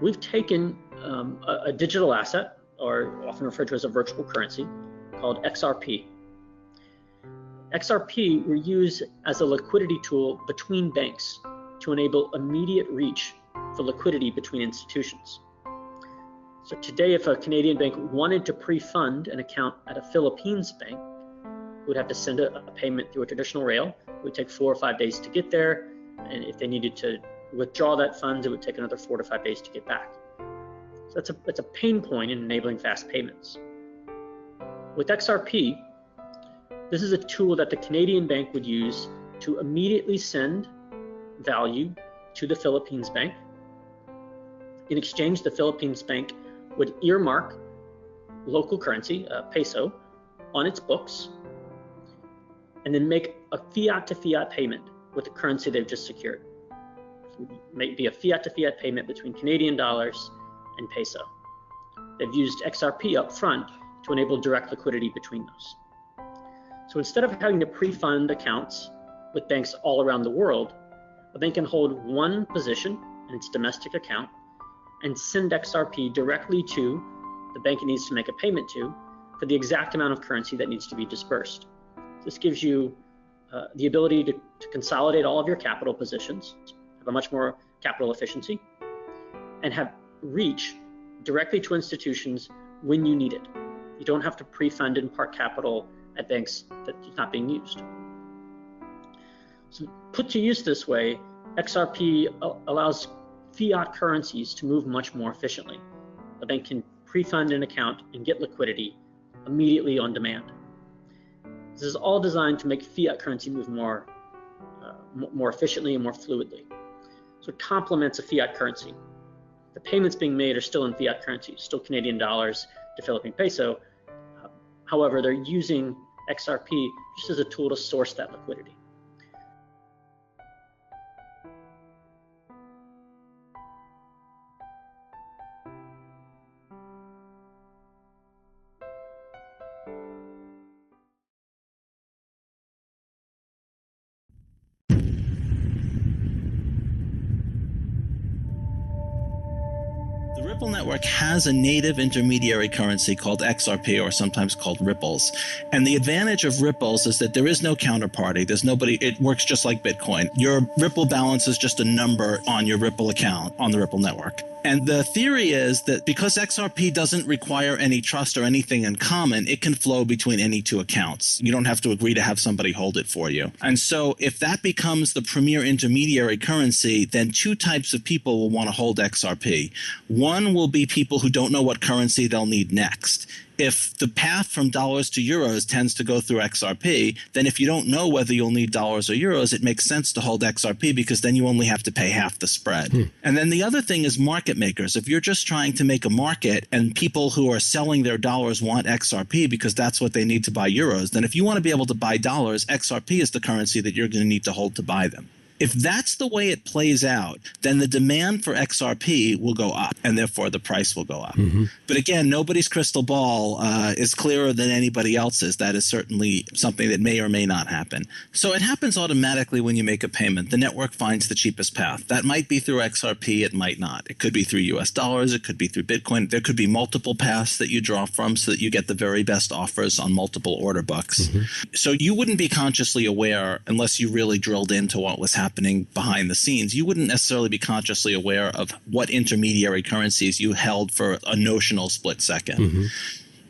We've taken a digital asset, or often referred to as a virtual currency, called XRP. XRP we use as a liquidity tool between banks to enable immediate reach for liquidity between institutions. So today, if a Canadian bank wanted to pre-fund an account at a Philippines bank, would have to send a payment through a traditional rail. It would take 4 or 5 days to get there, and if they needed to withdraw that funds, it would take another 4 to 5 days to get back. So that's a pain point in enabling fast payments. With XRP, this is a tool that the Canadian bank would use to immediately send value to the Philippines bank. In exchange, the Philippines bank would earmark local currency, peso, on its books, and then make a fiat-to-fiat payment with the currency they've just secured. It may be a fiat-to-fiat payment between Canadian dollars and peso. They've used XRP up front to enable direct liquidity between those. So instead of having to pre-fund accounts with banks all around the world, a bank can hold one position in its domestic account and send XRP directly to the bank it needs to make a payment to for the exact amount of currency that needs to be dispersed. This gives you the ability to consolidate all of your capital positions, have a much more capital efficiency, and have reach directly to institutions when you need it. You don't have to pre-fund and park capital at banks that's not being used. So put to use this way, XRP allows fiat currencies to move much more efficiently. A bank can pre-fund an account and get liquidity immediately on demand. This is all designed to make fiat currency move more efficiently and more fluidly. So it complements a fiat currency. The payments being made are still in fiat currency, still Canadian dollars to Philippine peso. However, they're using XRP just as a tool to source that liquidity. The Ripple network has a native intermediary currency called XRP, or sometimes called Ripples. And the advantage of Ripples is that there is no counterparty. There's nobody. It works just like Bitcoin. Your Ripple balance is just a number on your Ripple account on the Ripple network. And the theory is that because XRP doesn't require any trust or anything in common, it can flow between any two accounts. You don't have to agree to have somebody hold it for you. And so if that becomes the premier intermediary currency, then two types of people will want to hold XRP. One will be people who don't know what currency they'll need next. If the path from dollars to euros tends to go through XRP, then if you don't know whether you'll need dollars or euros, it makes sense to hold XRP because then you only have to pay half the spread. And then the other thing is market makers. If you're just trying to make a market and people who are selling their dollars want XRP because that's what they need to buy euros, then if you want to be able to buy dollars, XRP is the currency that you're going to need to hold to buy them. If that's the way it plays out, then the demand for XRP will go up, and therefore the price will go up. But again, nobody's crystal ball is clearer than anybody else's. That is certainly something that may or may not happen. So it happens automatically when you make a payment. The network finds the cheapest path. That might be through XRP, it might not. It could be through US dollars, it could be through Bitcoin. There could be multiple paths that you draw from so that you get the very best offers on multiple order books. So you wouldn't be consciously aware, unless you really drilled into what was happening behind the scenes, you wouldn't necessarily be consciously aware of what intermediary currencies you held for a notional split second.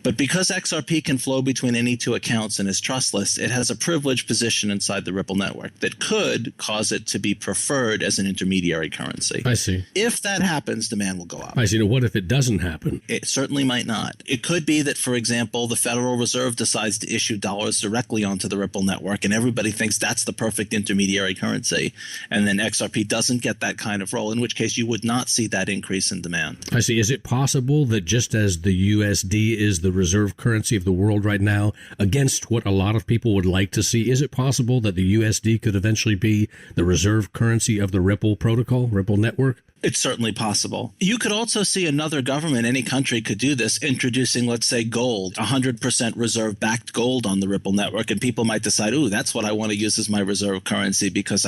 But because XRP can flow between any two accounts and is trustless, it has a privileged position inside the Ripple network that could cause it to be preferred as an intermediary currency. I see. If that happens, demand will go up. I see. Now, what if it doesn't happen? It certainly might not. It could be that, for example, the Federal Reserve decides to issue dollars directly onto the Ripple network, and everybody thinks that's the perfect intermediary currency. And then XRP doesn't get that kind of role, in which case you would not see that increase in demand. I see. Is it possible that just as the USD is the reserve currency of the world right now, against what a lot of people would like to see, is it possible that the USD could eventually be the reserve currency of the Ripple protocol, Ripple network? It's certainly possible. You could also see another government, any country could do this, introducing, let's say, gold, 100% reserve-backed gold on the Ripple network, and people might decide, ooh, that's what I want to use as my reserve currency because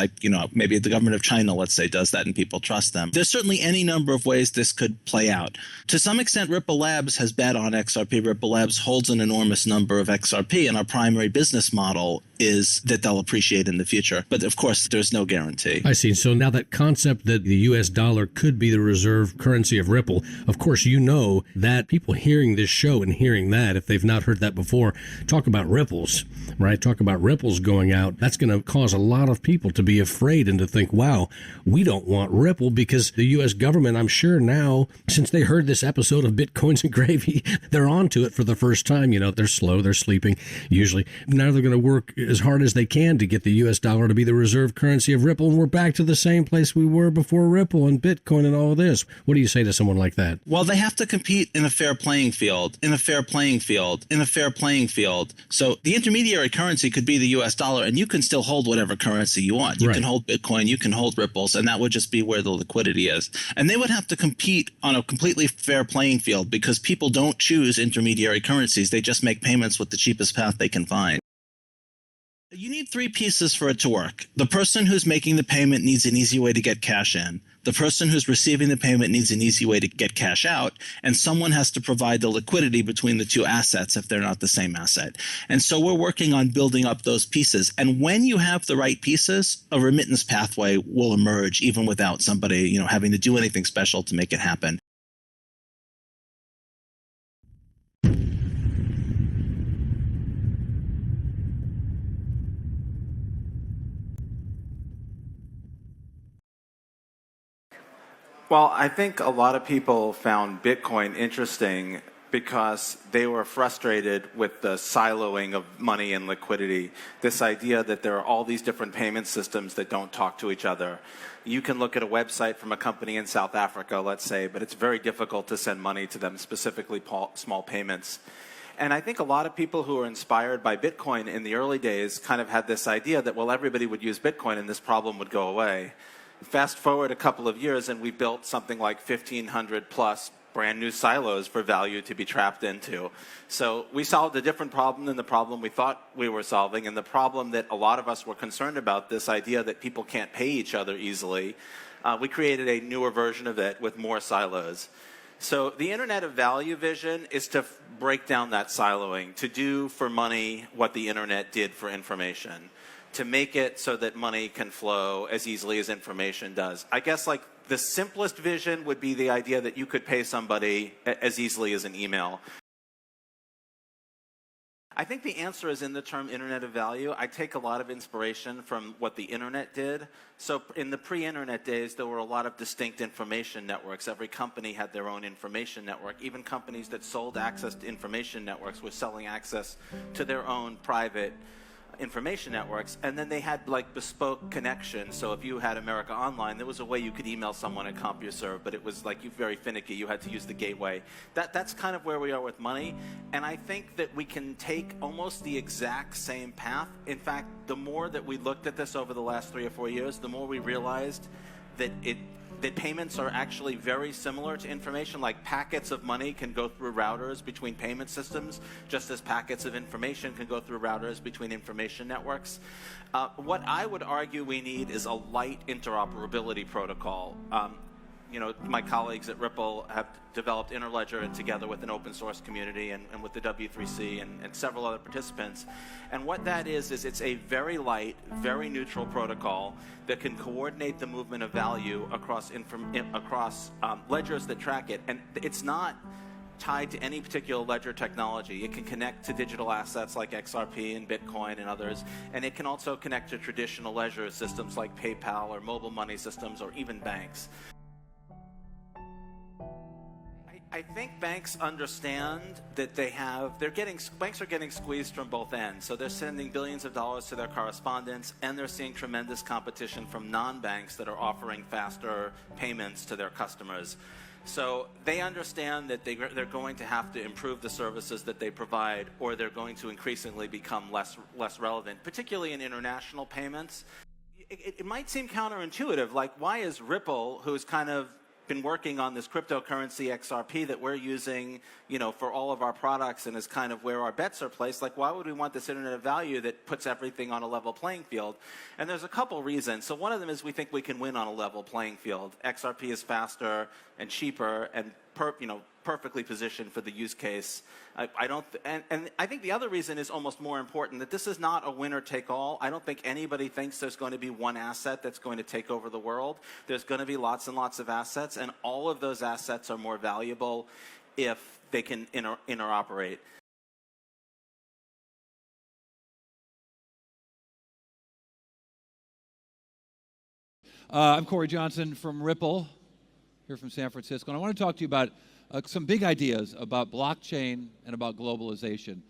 maybe the government of China, let's say, does that and people trust them. There's certainly any number of ways this could play out. To some extent, Ripple Labs has bet on XRP. Ripple Labs holds an enormous number of XRP, and our primary business model is that they'll appreciate in the future. But of course, there's no guarantee. I see. So now that concept that the US dollar could be the reserve currency of Ripple, of course, you know that people hearing this show and hearing that, if they've not heard that before, talk about ripples, right? Talk about ripples going out. That's going to cause a lot of people to be afraid and to think, wow, we don't want Ripple, because the US government, I'm sure now, since they heard this episode of Bitcoins and Gravy, they're onto it for the first time. They're slow, they're sleeping usually. Now they're going to work as hard as they can to get the US dollar to be the reserve currency of Ripple, and we're back to the same place we were before Ripple and Bitcoin and all of this. What do you say to someone like that? Well, they have to compete in a fair playing field, So the intermediary currency could be the US dollar, and you can still hold whatever currency you want. You can hold Bitcoin, you can hold Ripples, and that would just be where the liquidity is. And they would have to compete on a completely fair playing field, because people don't choose intermediary currencies. They just make payments with the cheapest path they can find. You need three pieces for it to work. The person who's making the payment needs an easy way to get cash in. The person who's receiving the payment needs an easy way to get cash out. And someone has to provide the liquidity between the two assets if they're not the same asset. And so we're working on building up those pieces. And when you have the right pieces, a remittance pathway will emerge even without somebody, having to do anything special to make it happen. Well, I think a lot of people found Bitcoin interesting because they were frustrated with the siloing of money and liquidity. This idea that there are all these different payment systems that don't talk to each other. You can look at a website from a company in South Africa, let's say, but it's very difficult to send money to them, specifically small payments. And I think a lot of people who were inspired by Bitcoin in the early days kind of had this idea that, well, everybody would use Bitcoin and this problem would go away. Fast forward a couple of years and we built something like 1,500 plus brand new silos for value to be trapped into. So we solved a different problem than the problem we thought we were solving, and the problem that a lot of us were concerned about, this idea that people can't pay each other easily. We created a newer version of it with more silos. So the Internet of Value vision is to break down that siloing, to do for money what the Internet did for information, to make it so that money can flow as easily as information does. I guess like the simplest vision would be the idea that you could pay somebody as easily as an email. I think the answer is in the term Internet of Value. I take a lot of inspiration from what the Internet did. So in the pre-Internet days, there were a lot of distinct information networks. Every company had their own information network. Even companies that sold access to information networks were selling access to their own private information networks, and then they had like bespoke connections. So if you had America Online, there was a way you could email someone at CompuServe, but it was like very finicky. You had to use the gateway. That's kind of where we are with money, and I think that we can take almost the exact same path. In fact, the more that we looked at this over the last 3 or 4 years, the more we realized that payments are actually very similar to information. Like packets of money can go through routers between payment systems, just as packets of information can go through routers between information networks. What I would argue we need is a light interoperability protocol. My colleagues at Ripple have developed Interledger together with an open source community and with the W3C and several other participants. And what that is it's a very light, very neutral protocol that can coordinate the movement of value across ledgers that track it. And it's not tied to any particular ledger technology. It can connect to digital assets like XRP and Bitcoin and others, and it can also connect to traditional ledger systems like PayPal or mobile money systems or even banks. I think banks understand that banks are getting squeezed from both ends. So they're sending billions of dollars to their correspondents, and they're seeing tremendous competition from non-banks that are offering faster payments to their customers. So they understand that they're going to have to improve the services that they provide, or they're going to increasingly become less relevant, particularly in international payments. It might seem counterintuitive, like why is Ripple, who's kind of been working on this cryptocurrency XRP that we're using, for all of our products and is kind of where our bets are placed, like why would we want this Internet of Value that puts everything on a level playing field? And there's a couple reasons. So one of them is we think we can win on a level playing field. XRP is faster and cheaper and perfectly positioned for the use case. And I think the other reason is almost more important, that this is not a winner-take-all. I don't think anybody thinks there's going to be one asset that's going to take over the world. There's going to be lots and lots of assets, and all of those assets are more valuable if they can interoperate. I'm Corey Johnson from Ripple, here from San Francisco, and I want to talk to you about some big ideas about blockchain and about globalization.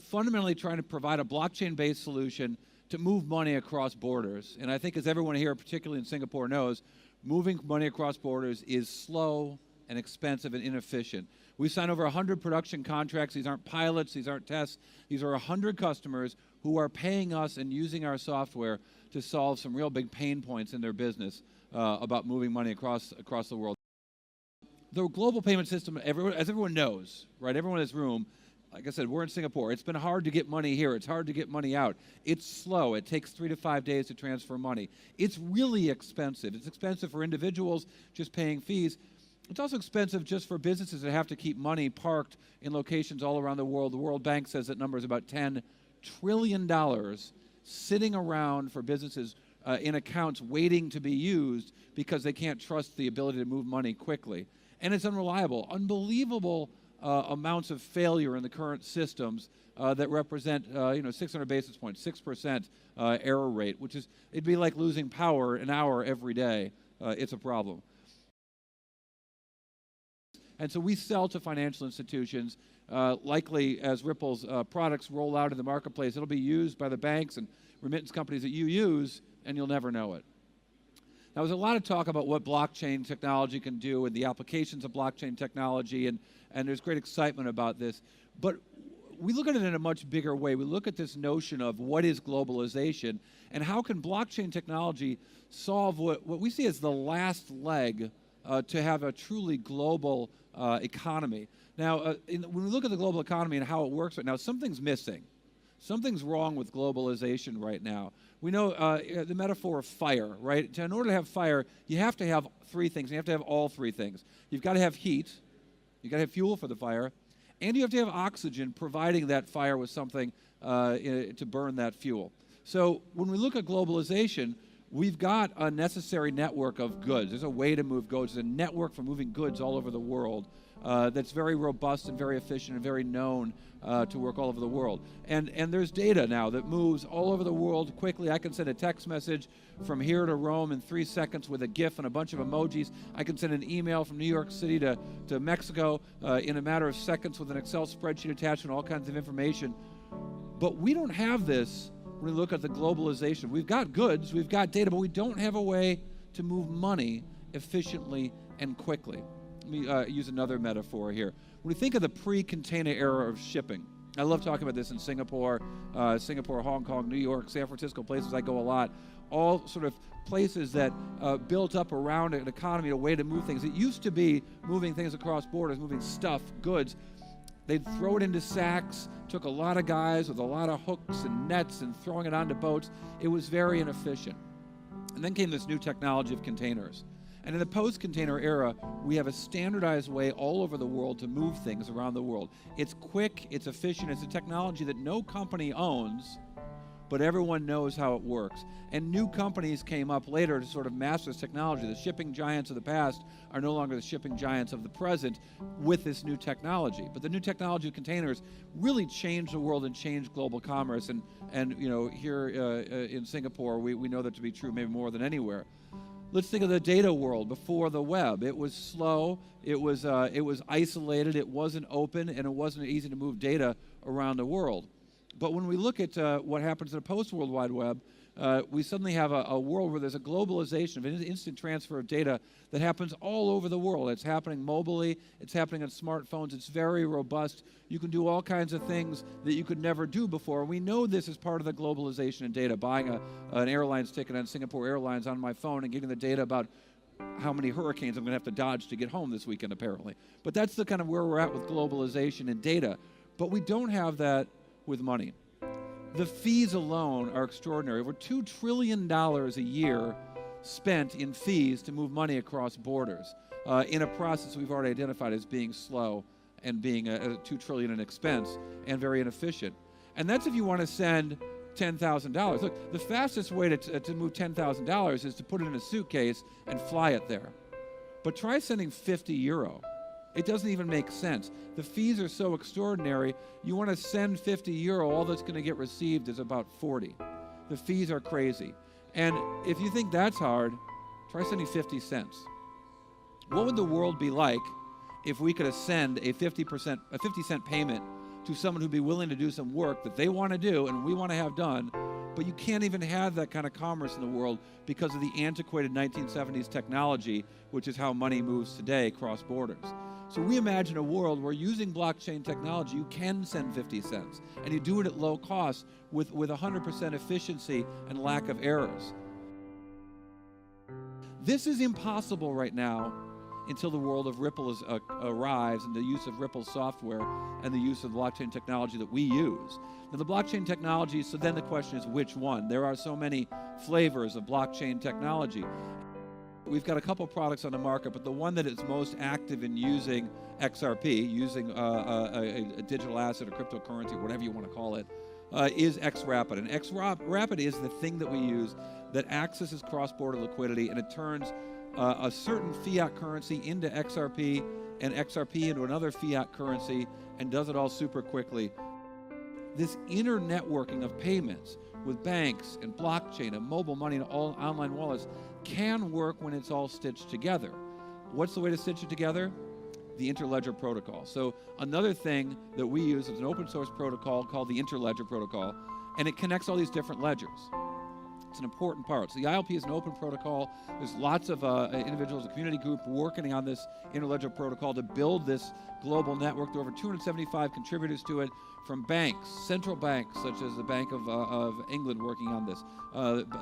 Fundamentally trying to provide a blockchain-based solution to move money across borders. And I think, as everyone here, particularly in Singapore, knows, moving money across borders is slow and expensive and inefficient. We signed over 100 production contracts. These aren't pilots, these aren't tests. These are 100 customers who are paying us and using our software to solve some real big pain points in their business about moving money across the world. The global payment system, as everyone knows, right, everyone in this room, like I said, we're in Singapore. It's been hard to get money here. It's hard to get money out. It's slow. It takes 3 to 5 days to transfer money. It's really expensive. It's expensive for individuals just paying fees. It's also expensive just for businesses that have to keep money parked in locations all around the world. The World Bank says that number is about $10 trillion sitting around for businesses in accounts waiting to be used because they can't trust the ability to move money quickly. And it's unreliable. Unbelievable amounts of failure in the current systems that represent 600 basis points, 6% error rate, which is, it'd be like losing power an hour every day. It's a problem. And so we sell to financial institutions. Likely, as Ripple's products roll out in the marketplace, it'll be used by the banks and remittance companies that you use, and you'll never know it. Now, there's a lot of talk about what blockchain technology can do and the applications of blockchain technology, and there's great excitement about this. But we look at it in a much bigger way. We look at this notion of what is globalization, and how can blockchain technology solve what we see as the last leg to have a truly global economy. Now, when we look at the global economy and how it works right now, something's missing. Something's wrong with globalization right now. We know the metaphor of fire, right? In order to have fire, you have to have 3 things. You have to have all 3 things. You've got to have heat, you've got to have fuel for the fire, and you have to have oxygen providing that fire with something to burn that fuel. So when we look at globalization, we've got a necessary network of goods. There's a way to move goods. There's a network for moving goods all over the world that's very robust and very efficient and very known to work all over the world. And there's data now that moves all over the world quickly. I can send a text message from here to Rome in 3 seconds with a GIF and a bunch of emojis. I can send an email from New York City to Mexico in a matter of seconds with an Excel spreadsheet attached and all kinds of information. But we don't have this when we look at the globalization. We've got goods, we've got data, but we don't have a way to move money efficiently and quickly. Let me use another metaphor here. When we think of the pre-container era of shipping, I love talking about this in Singapore, Hong Kong, New York, San Francisco, places I go a lot, all sort of places that built up around an economy, a way to move things. It used to be moving things across borders, moving stuff, goods. They'd throw it into sacks, took a lot of guys with a lot of hooks and nets and throwing it onto boats. It was very inefficient. And then came this new technology of containers. And in the post-container era, we have a standardized way all over the world to move things around the world. It's quick, it's efficient, it's a technology that no company owns, but everyone knows how it works. And new companies came up later to sort of master this technology. The shipping giants of the past are no longer the shipping giants of the present with this new technology. But the new technology of containers really changed the world and changed global commerce. And you know, here in Singapore, we know that to be true maybe more than anywhere. Let's think of the data world before the web. It was slow, it was isolated, it wasn't open, and it wasn't easy to move data around the world. But when we look at what happens in a post-World Wide Web, we suddenly have a world where there's a globalization of an instant transfer of data that happens all over the world. It's happening mobilely, it's happening on smartphones, it's very robust. You can do all kinds of things that you could never do before. We know this is part of the globalization in data. Buying an airline's ticket on Singapore Airlines on my phone and getting the data about how many hurricanes I'm going to have to dodge to get home this weekend, apparently. But that's the kind of where we're at with globalization and data. But we don't have that with money. The fees alone are extraordinary. Over $2 trillion a year spent in fees to move money across borders in a process we've already identified as being slow and being $2 trillion in expense and very inefficient. And that's if you want to send $10,000. Look, the fastest way to move $10,000 is to put it in a suitcase and fly it there. But try sending 50 euro. It doesn't even make sense. The fees are so extraordinary. You want to send 50 euro, all that's going to get received is about 40. The fees are crazy. And if you think that's hard, try sending 50 cents. What would the world be like if we could send a 50 cent payment to someone who'd be willing to do some work that they want to do and we want to have done, but you can't even have that kind of commerce in the world because of the antiquated 1970s technology, which is how money moves today across borders. So we imagine a world where using blockchain technology, you can send 50 cents, and you do it at low cost with 100% efficiency and lack of errors. This is impossible right now until the world of Ripple arrives and the use of Ripple software and the use of blockchain technology that we use. Now the blockchain technology, so then the question is which one? There are so many flavors of blockchain technology. We've got a couple products on the market, but the one that is most active in using XRP, using a digital asset, a cryptocurrency, whatever you want to call it, is XRapid. And XRapid is the thing that we use that accesses cross-border liquidity, and it turns a certain fiat currency into XRP and XRP into another fiat currency and does it all super quickly. This inter-networking of payments with banks and blockchain and mobile money and all online wallets can work when it's all stitched together. What's the way to stitch it together? The interledger protocol. So another thing that we use is an open source protocol called the interledger protocol, and it connects all these different ledgers. It's an important part. So the ILP is an open protocol. There's lots of individuals, a community group working on this interledger protocol to build this global network. There are over 275 contributors to it, from banks, central banks, such as the Bank of England working on this,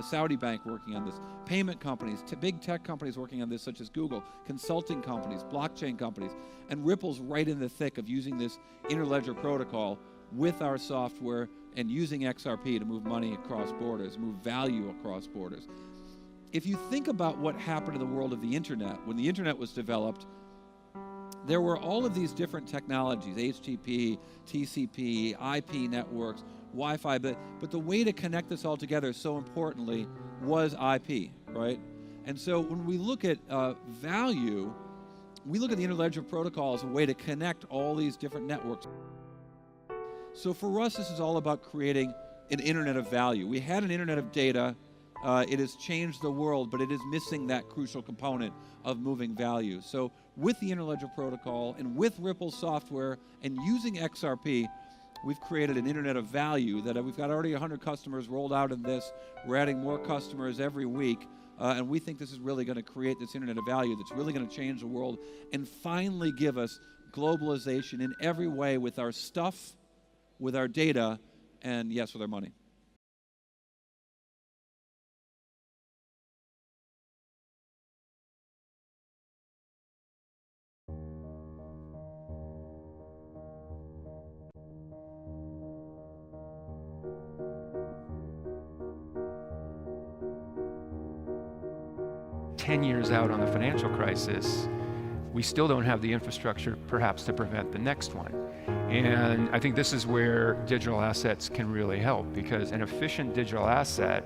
Saudi Bank working on this, payment companies, big tech companies working on this, such as Google, consulting companies, blockchain companies, and Ripple's right in the thick of using this interledger protocol with our software and using XRP to move money across borders, move value across borders. If you think about what happened in the world of the internet, when the internet was developed, there were all of these different technologies, HTTP, TCP, IP networks, Wi-Fi, but the way to connect this all together, so importantly, was IP, right? And so when we look at value, we look at the interledger protocol as a way to connect all these different networks. So for us, this is all about creating an internet of value. We had an internet of data. It has changed the world, but it is missing that crucial component of moving value. So with the interledger protocol and with Ripple software and using XRP, we've created an internet of value that we've got already 100 customers rolled out in this. We're adding more customers every week. And we think this is really going to create this internet of value that's really going to change the world and finally give us globalization in every way with our stuff, with our data, and yes, with our money. Ten years out on the financial crisis, we still don't have the infrastructure perhaps to prevent the next one. And I think this is where digital assets can really help, because an efficient digital asset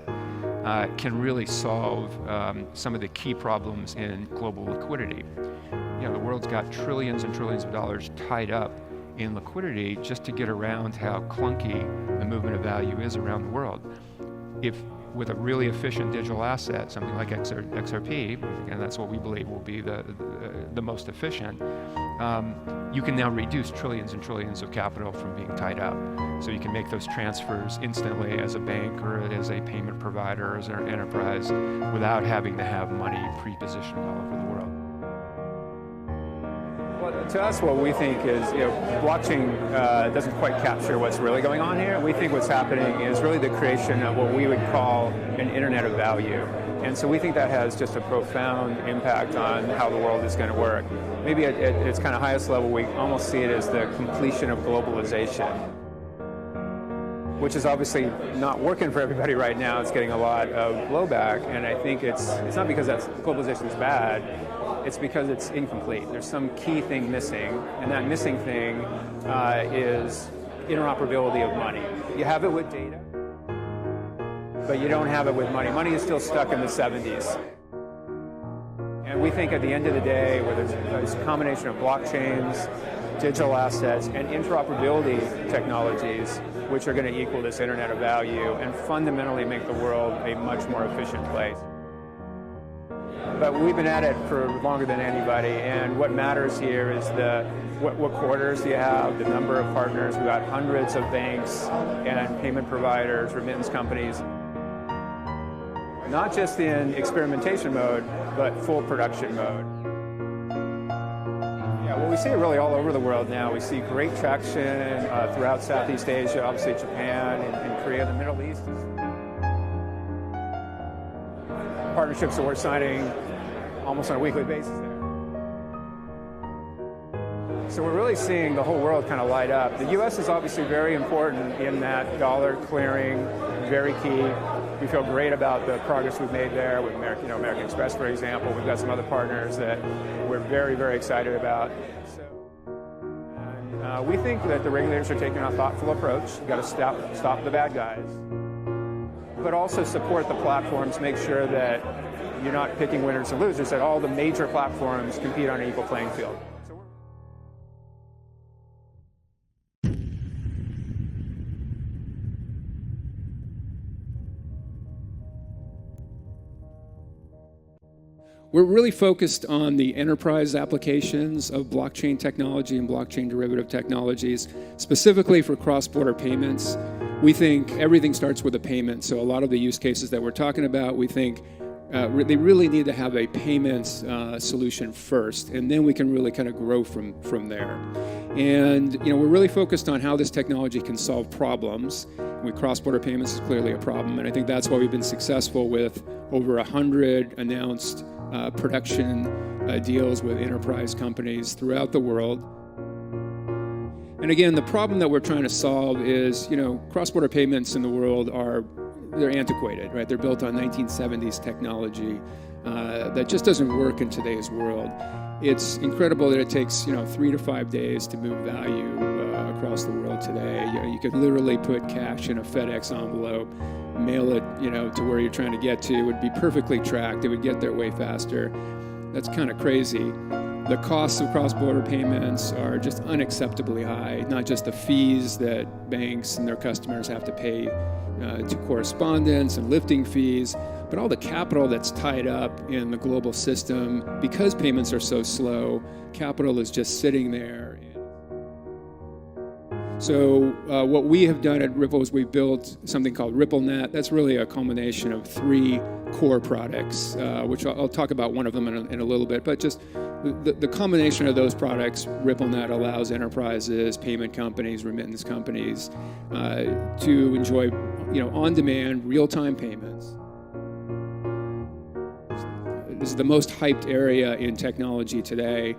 can really solve some of the key problems in global liquidity. You know, the world's got trillions and trillions of dollars tied up in liquidity just to get around how clunky the movement of value is around the world. If with a really efficient digital asset, something like XRP, and that's what we believe will be the most efficient, you can now reduce trillions and trillions of capital from being tied up. So you can make those transfers instantly as a bank or as a payment provider or as an enterprise without having to have money pre-positioned all over the world. Well, to us, what we think is, blockchain doesn't quite capture what's really going on here. We think what's happening is really the creation of what we would call an internet of value. And so we think that has just a profound impact on how the world is going to work. Maybe at its kind of highest level, we almost see it as the completion of globalization, which is obviously not working for everybody right now. It's getting a lot of blowback, and I think it's not because globalization is bad. It's because it's incomplete. There's some key thing missing, and that missing thing is interoperability of money. You have it with data, but you don't have it with money. Money is still stuck in the 70s. And we think at the end of the day, where there's a combination of blockchains, digital assets, and interoperability technologies, which are going to equal this internet of value and fundamentally make the world a much more efficient place. But we've been at it for longer than anybody, and what matters here is what quarters do you have, the number of partners. We've got hundreds of banks and payment providers, remittance companies, not just in experimentation mode, but full production mode. Yeah, well, we see it really all over the world now. We see great traction throughout Southeast Asia, obviously Japan and Korea, the Middle East. Partnerships that we're signing almost on a weekly basis there. So we're really seeing the whole world kind of light up. The U.S. is obviously very important in that dollar clearing, very key. We feel great about the progress we've made there with American Express, for example. We've got some other partners that we're very, very excited about. So, we think that the regulators are taking a thoughtful approach. You've got to stop the bad guys, but also support the platforms, make sure that you're not picking winners and losers, that all the major platforms compete on an equal playing field. We're really focused on the enterprise applications of blockchain technology and blockchain derivative technologies, specifically for cross-border payments. We think everything starts with a payment, so a lot of the use cases that we're talking about, we think they really need to have a payments solution first, and then we can really kind of grow from there. And we're really focused on how this technology can solve problems. With cross-border payments is clearly a problem, and I think that's why we've been successful with over 100 announced production deals with enterprise companies throughout the world. And again, the problem that we're trying to solve is, cross-border payments in the world they're antiquated, right? They're built on 1970s technology that just doesn't work in today's world. It's incredible that it takes, 3 to 5 days to move value across the world today. You could literally put cash in a FedEx envelope, mail it, to where you're trying to get to. It would be perfectly tracked. It would get there way faster. That's kind of crazy. The costs of cross-border payments are just unacceptably high, not just the fees that banks and their customers have to pay to correspondents and lifting fees, but all the capital that's tied up in the global system. Because payments are so slow, capital is just sitting there. So what we have done at Ripple is we built something called RippleNet. That's really a culmination of 3 core products, which I'll talk about one of them in a little bit, but just the combination of those products. RippleNet allows enterprises, payment companies, remittance companies to enjoy on-demand, real-time payments. This is the most hyped area in technology today.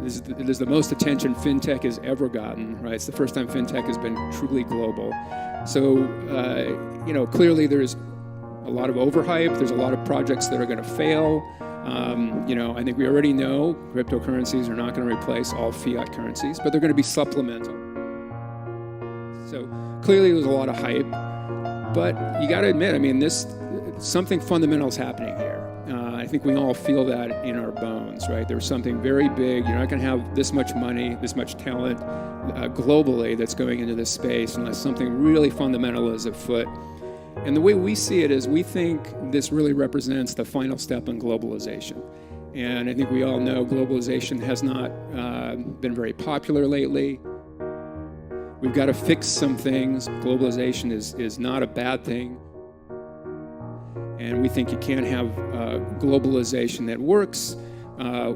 It is the most attention fintech has ever gotten, right? It's the first time fintech has been truly global. So, clearly there's a lot of overhype. There's a lot of projects that are going to fail. I think we already know cryptocurrencies are not going to replace all fiat currencies, but they're going to be supplemental. So clearly there's a lot of hype, but you got to admit, something fundamental is happening here. I think we all feel that in our bones, right? There's something very big. You're not going to have this much money, this much talent globally that's going into this space unless something really fundamental is afoot. And the way we see it is we think this really represents the final step in globalization. And I think we all know globalization has not been very popular lately. We've got to fix some things. Globalization is not a bad thing. And we think you can't have globalization that works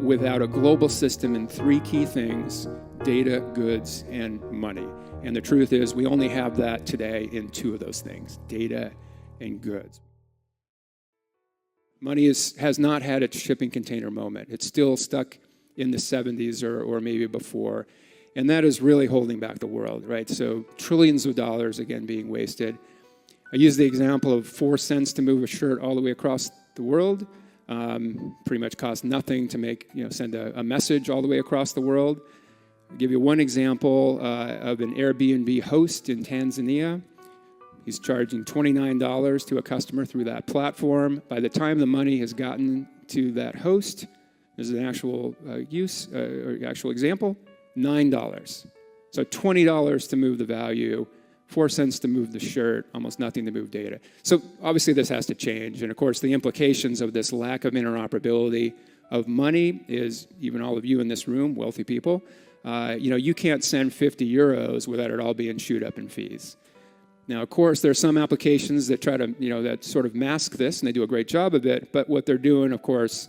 without a global system in three key things: data, goods, and money. And the truth is we only have that today in two of those things: data and goods. Money has not had its shipping container moment. It's still stuck in the 70s or maybe before. And that is really holding back the world, right? So trillions of dollars, again, being wasted. I use the example of 4 cents to move a shirt all the way across the world. Pretty much costs nothing to send a message all the way across the world. I'll give you one example of an Airbnb host in Tanzania. He's charging $29 to a customer through that platform. By the time the money has gotten to that host, there's an actual actual example, $9. So $20 to move the value, 4 cents to move the shirt, almost nothing to move data. So obviously this has to change. And of course, the implications of this lack of interoperability of money is, even all of you in this room, wealthy people, you can't send 50 euros without it all being chewed up in fees. Now, of course, there are some applications that try to, that sort of mask this, and they do a great job of it. But what they're doing, of course,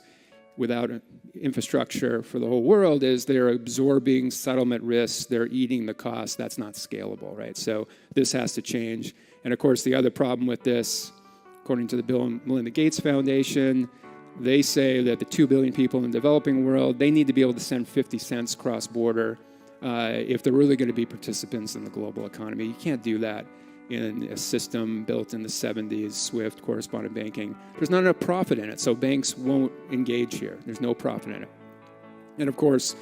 without infrastructure for the whole world, is they're absorbing settlement risks. They're eating the cost. That's not scalable, right? So this has to change. And of course, the other problem with this, according to the Bill and Melinda Gates Foundation, they say that the 2 billion people in the developing world, they need to be able to send 50 cents cross-border if they're really going to be participants in the global economy. You can't do that in a system built in the 70s, SWIFT, correspondent banking. There's not enough profit in it, so banks won't engage here. There's no profit in it. And of course,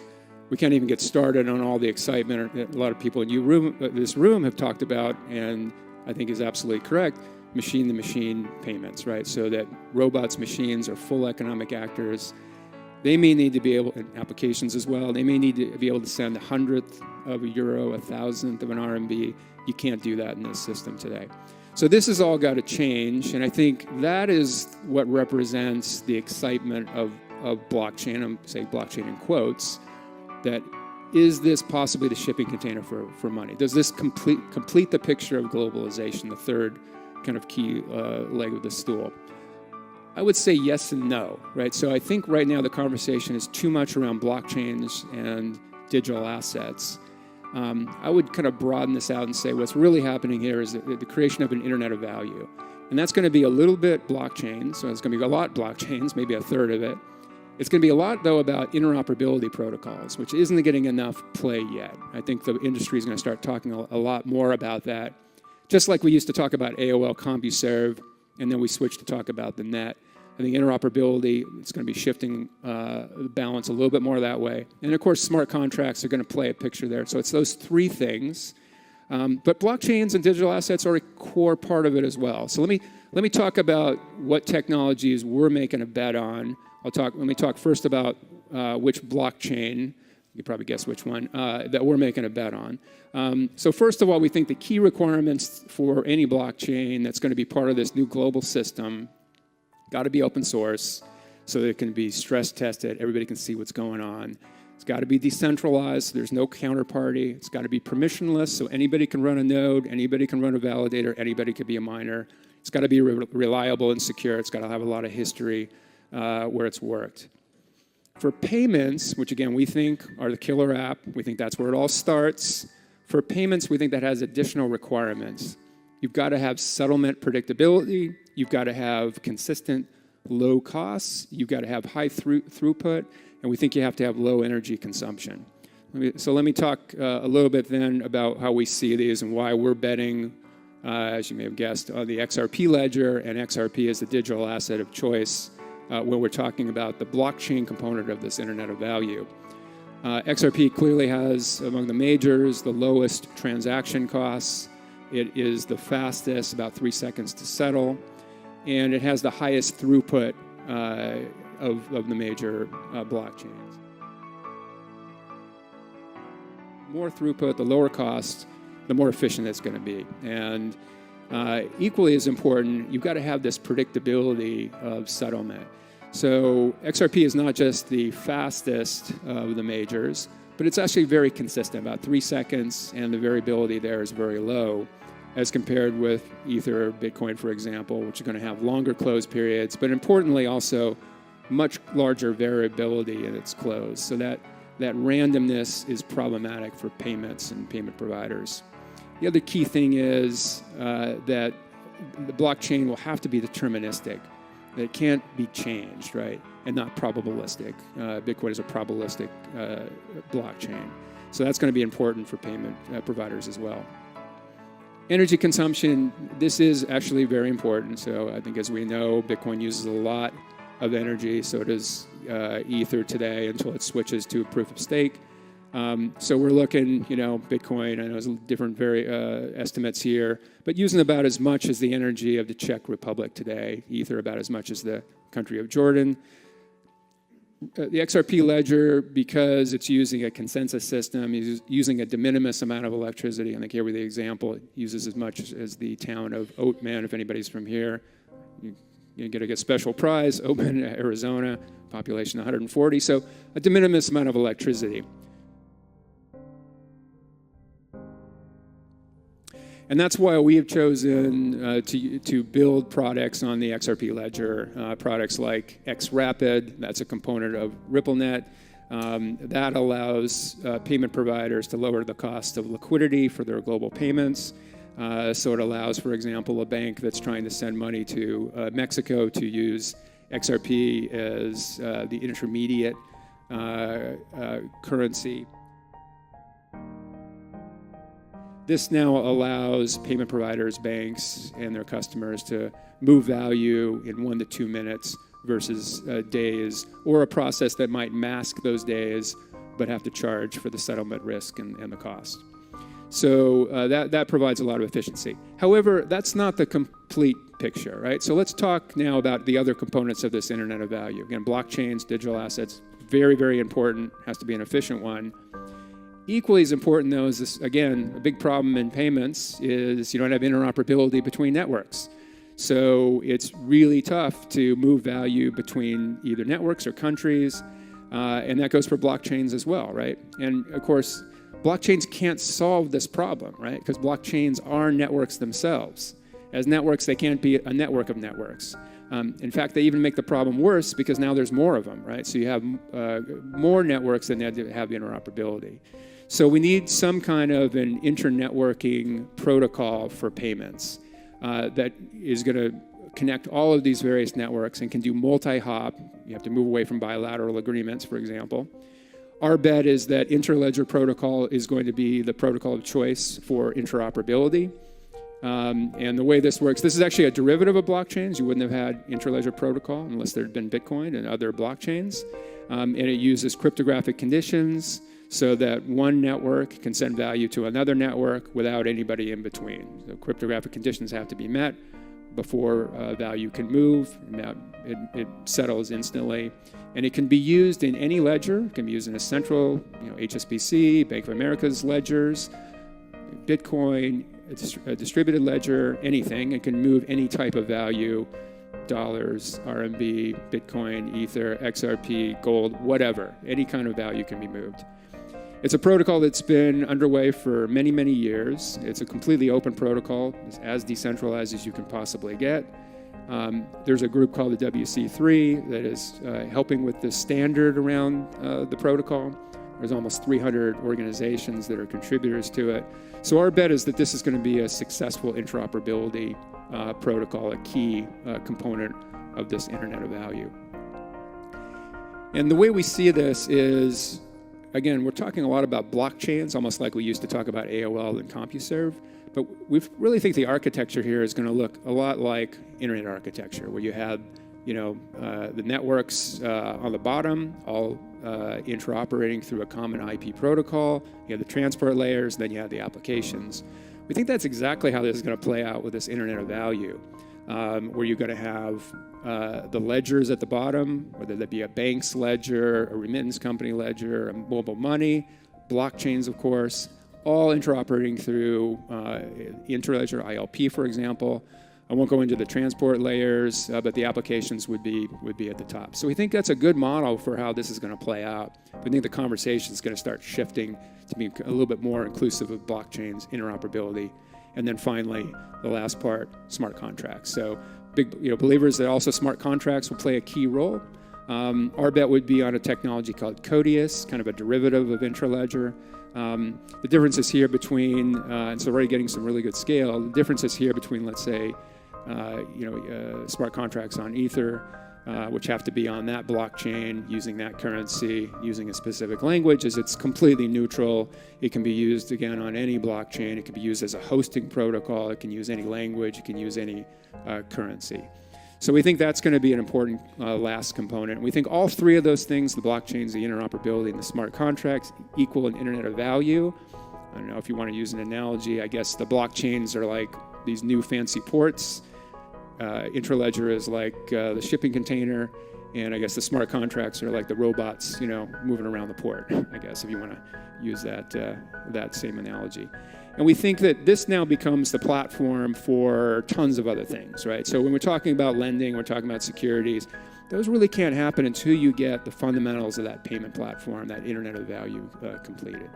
we can't even get started on all the excitement that a lot of people in this room have talked about, and I think is absolutely correct, machine-to-machine payments, right? So that robots, machines are full economic actors. They may need to be able, in applications as well, they may need to be able to send 1/100th of a euro, 1,000th of an RMB. You can't do that in this system today. So this has all got to change, and I think that is what represents the excitement of blockchain. I'm saying blockchain in quotes. That is this possibly the shipping container for money? Does this complete the picture of globalization, the third kind of key leg of the stool? I would say yes and no, right? So I think right now the conversation is too much around blockchains and digital assets. I would kind of broaden this out and say what's really happening here is the creation of an internet of value. And that's going to be a little bit blockchain, so it's going to be a lot blockchains, maybe 1/3 of it. It's going to be a lot, though, about interoperability protocols, which isn't getting enough play yet. I think the industry is going to start talking a lot more about that. Just like we used to talk about AOL CompuServe, and then we switched to talk about the net. I think interoperability, it's going to be shifting the balance a little bit more that way. And of course, smart contracts are going to play a picture there. So it's those three things. But blockchains and digital assets are a core part of it as well. So let me talk about what technologies we're making a bet on. Let me talk first about which blockchain, you can probably guess which one, that we're making a bet on. So first of all, we think the key requirements for any blockchain that's going to be part of this new global system got to be open source so that it can be stress tested, everybody can see what's going on. It's got to be decentralized, so there's no counterparty. It's got to be permissionless, so anybody can run a node, anybody can run a validator, anybody could be a miner. It's got to be reliable and secure. It's got to have a lot of history where it's worked. For payments, which again we think are the killer app, we think that's where it all starts. For payments, we think that has additional requirements. You've got to have settlement predictability. You've got to have consistent low costs. You've got to have high throughput. And we think you have to have low energy consumption. So let me talk a little bit then about how we see these and why we're betting, as you may have guessed, on the XRP ledger. And XRP is the digital asset of choice when we're talking about the blockchain component of this Internet of Value. XRP clearly has, among the majors, the lowest transaction costs. It is the fastest, about 3 seconds to settle, and it has the highest throughput of the major blockchains. More throughput, the lower cost, the more efficient it's going to be. And equally as important, you've got to have this predictability of settlement. So XRP is not just the fastest of the majors, but it's actually very consistent, about 3 seconds, and the variability there is very low as compared with Ether or Bitcoin, for example, which are going to have longer close periods, but importantly also much larger variability in its close. So that randomness is problematic for payments and payment providers. The other key thing is that the blockchain will have to be deterministic. It can't be changed, right? And not probabilistic. Bitcoin is a probabilistic blockchain. So that's going to be important for payment providers as well. Energy consumption, this is actually very important. So I think, as we know, Bitcoin uses a lot of energy. So does Ether today until it switches to proof of stake. So we're looking, Bitcoin, I know there's different estimates here, but using about as much as the energy of the Czech Republic today, Ether about as much as the country of Jordan. The XRP ledger, because it's using a consensus system, is using a de minimis amount of electricity. I think here with the example, it uses as much as the town of Oatman, if anybody's from here. You get a special prize, Oatman, Arizona, population 140, so a de minimis amount of electricity. And that's why we have chosen to build products on the XRP ledger, products like XRapid, that's a component of RippleNet. That allows payment providers to lower the cost of liquidity for their global payments. So it allows, for example, a bank that's trying to send money to Mexico to use XRP as the intermediate currency. This now allows payment providers, banks, and their customers to move value in 1 to 2 minutes versus days, or a process that might mask those days but have to charge for the settlement risk and the cost. So that provides a lot of efficiency. However, that's not the complete picture, right? So let's talk now about the other components of this Internet of Value. Again, blockchains, digital assets, very, very important, has to be an efficient one. Equally as important, though, is this, again, a big problem in payments is you don't have interoperability between networks. So it's really tough to move value between either networks or countries, and that goes for blockchains as well, right? And of course, blockchains can't solve this problem, right? Because blockchains are networks themselves. As networks, they can't be a network of networks. In fact, they even make the problem worse because now there's more of them, right? So you have more networks than have interoperability. So we need some kind of an internetworking protocol for payments that is going to connect all of these various networks and can do multi-hop. You have to move away from bilateral agreements, for example. Our bet is that interledger protocol is going to be the protocol of choice for interoperability. And the way this works, this is actually a derivative of blockchains. You wouldn't have had interledger protocol unless there had been Bitcoin and other blockchains. And it uses cryptographic conditions so that one network can send value to another network without anybody in between. So cryptographic conditions have to be met before value can move. It settles instantly. And it can be used in any ledger. It can be used in a central, HSBC, Bank of America's ledgers, Bitcoin, a distributed ledger, anything. It can move any type of value, dollars, RMB, Bitcoin, Ether, XRP, gold, whatever. Any kind of value can be moved. It's a protocol that's been underway for many, many years. It's a completely open protocol. It's as decentralized as you can possibly get. There's a group called the WC3 that is helping with the standard around the protocol. There's almost 300 organizations that are contributors to it. So our bet is that this is going to be a successful interoperability protocol, a key component of this Internet of Value. And the way we see this is, again, we're talking a lot about blockchains, almost like we used to talk about AOL and CompuServe, but we really think the architecture here is going to look a lot like Internet architecture, where you have the networks on the bottom, all interoperating through a common IP protocol. You have the transport layers, then you have the applications. We think that's exactly how this is going to play out with this Internet of Value, where you're going to have the ledgers at the bottom, whether that be a bank's ledger, a remittance company ledger, a mobile money, blockchains, of course, all interoperating through interledger ILP, for example. I won't go into the transport layers, but the applications would be at the top. So we think that's a good model for how this is going to play out. We think the conversation is going to start shifting to be a little bit more inclusive of blockchains, interoperability, and then finally, the last part, smart contracts. So big believers that also smart contracts will play a key role. Our bet would be on a technology called Codius, kind of a derivative of interledger. The differences here between, and so we're already getting some really good scale, the differences here between, let's say, smart contracts on Ether, which have to be on that blockchain, using that currency, using a specific language, is it's completely neutral. It can be used, again, on any blockchain. It can be used as a hosting protocol. It can use any language. It can use any currency. So we think that's going to be an important last component. We think all three of those things, the blockchains, the interoperability, and the smart contracts, equal an Internet of Value. I don't know if you want to use an analogy. I guess the blockchains are like these new fancy ports. Interledger is like the shipping container. And I guess the smart contracts are like the robots, moving around the port, I guess, if you want to use that same analogy. And we think that this now becomes the platform for tons of other things, right? So when we're talking about lending, we're talking about securities, those really can't happen until you get the fundamentals of that payment platform, that Internet of Value completed.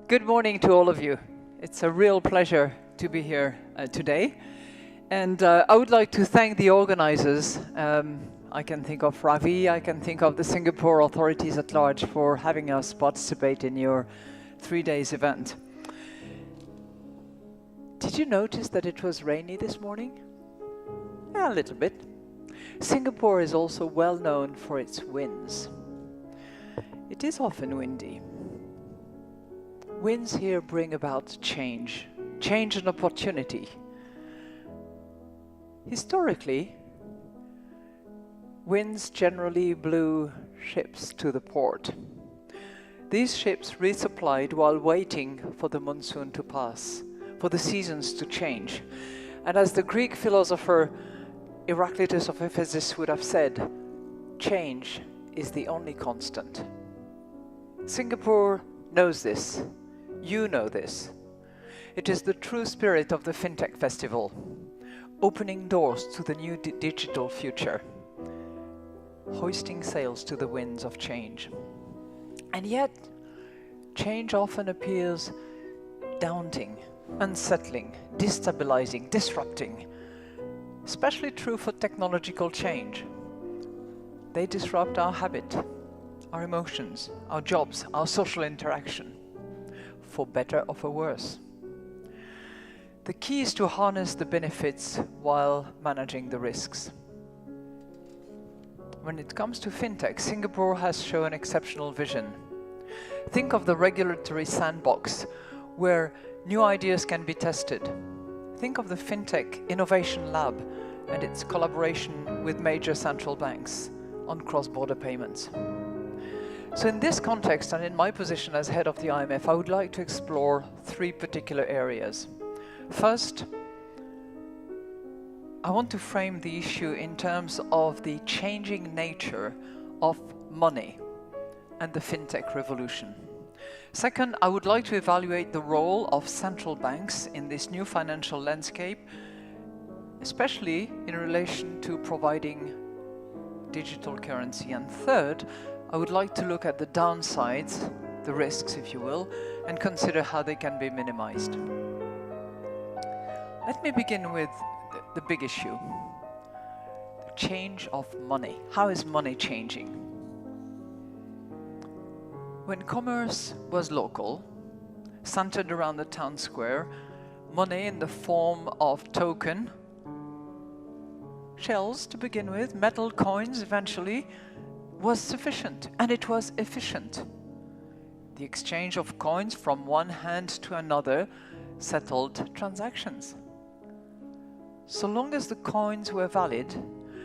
Good morning to all of you. It's a real pleasure to be here today. And I would like to thank the organizers. I can think of Ravi, I can think of the Singapore authorities at large for having us participate in your 3 days event. Did you notice that it was rainy this morning? A little bit. Singapore is also well known for its winds. It is often windy. Winds here bring about change and opportunity. Historically, winds generally blew ships to the port. These ships resupplied while waiting for the monsoon to pass, for the seasons to change. And as the Greek philosopher Heraclitus of Ephesus would have said, change is the only constant. Singapore knows this. You know this. It is the true spirit of the FinTech Festival, opening doors to the new digital future, hoisting sails to the winds of change. And yet, change often appears daunting, unsettling, destabilizing, disrupting. Especially true for technological change. They disrupt our habit, our emotions, our jobs, our social interaction, for better or for worse. The key is to harness the benefits while managing the risks. When it comes to fintech, Singapore has shown exceptional vision. Think of the regulatory sandbox where new ideas can be tested. Think of the FinTech Innovation Lab and its collaboration with major central banks on cross-border payments. So in this context, and in my position as head of the IMF, I would like to explore 3 particular areas. First, I want to frame the issue in terms of the changing nature of money and the fintech revolution. Second, I would like to evaluate the role of central banks in this new financial landscape, especially in relation to providing digital currency. And third, I would like to look at the downsides, the risks, if you will, and consider how they can be minimized. Let me begin with the big issue, the change of money. How is money changing? When commerce was local, centered around the town square, money in the form of token, shells to begin with, metal coins eventually, was sufficient, and it was efficient. The exchange of coins from one hand to another settled transactions. So long as the coins were valid,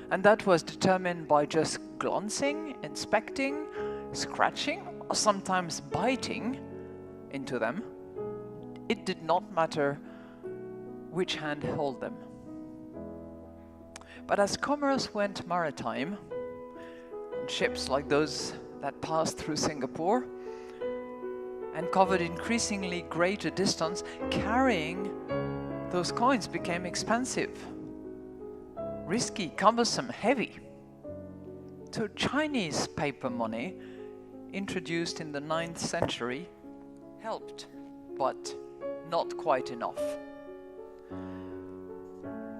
and that was determined by just glancing, inspecting, scratching, or sometimes biting into them, it did not matter which hand held them. But as commerce went maritime, on ships like those that passed through Singapore and covered increasingly greater distance, carrying those coins became expensive, risky, cumbersome, heavy. So Chinese paper money, introduced in the 9th century, helped, but not quite enough.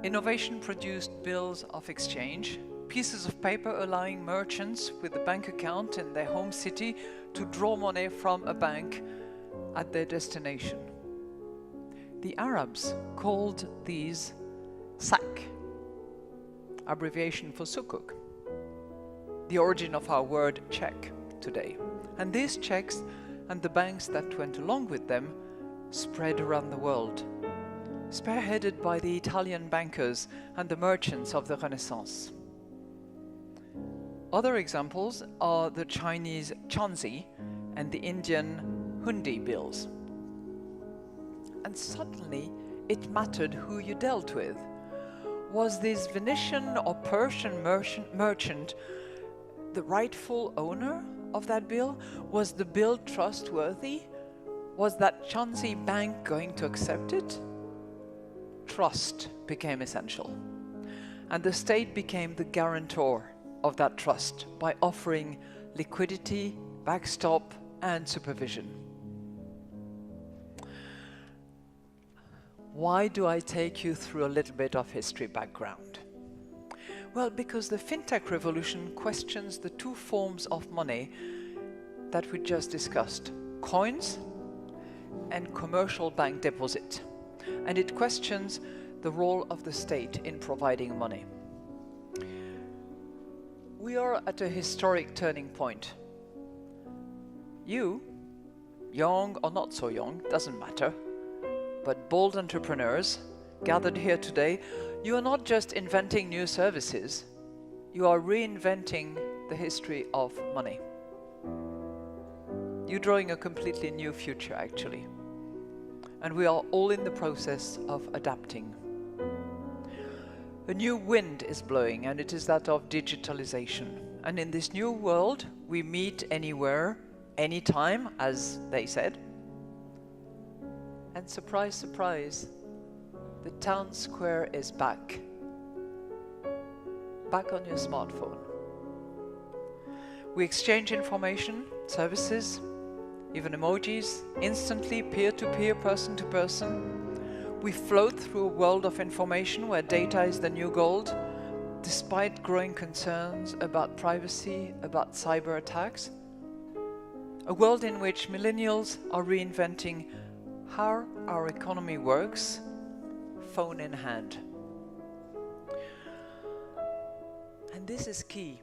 Innovation produced bills of exchange, pieces of paper allowing merchants with a bank account in their home city to draw money from a bank at their destination. The Arabs called these sak, abbreviation for sukuk, the origin of our word check today. And these checks and the banks that went along with them spread around the world, spearheaded by the Italian bankers and the merchants of the Renaissance. Other examples are the Chinese chanzi and the Indian hundi bills. And suddenly it mattered who you dealt with. Was this Venetian or Persian merchant the rightful owner of that bill? Was the bill trustworthy? Was that chanzi bank going to accept it? Trust became essential, and the state became the guarantor of that trust by offering liquidity, backstop, and supervision. Why do I take you through a little bit of history background? Well, because the fintech revolution questions the two forms of money that we just discussed, coins and commercial bank deposit. And it questions the role of the state in providing money. We are at a historic turning point. You, young or not so young, doesn't matter, but bold entrepreneurs gathered here today, you are not just inventing new services, you are reinventing the history of money. You're drawing a completely new future, actually. And we are all in the process of adapting. A new wind is blowing, and it is that of digitalization. And in this new world, we meet anywhere, anytime, as they said. And surprise, surprise, the town square is back. Back on your smartphone. We exchange information, services, even emojis, instantly, peer-to-peer, person-to-person. We float through a world of information where data is the new gold, despite growing concerns about privacy, about cyber attacks. A world in which millennials are reinventing how our economy works, phone in hand. And this is key.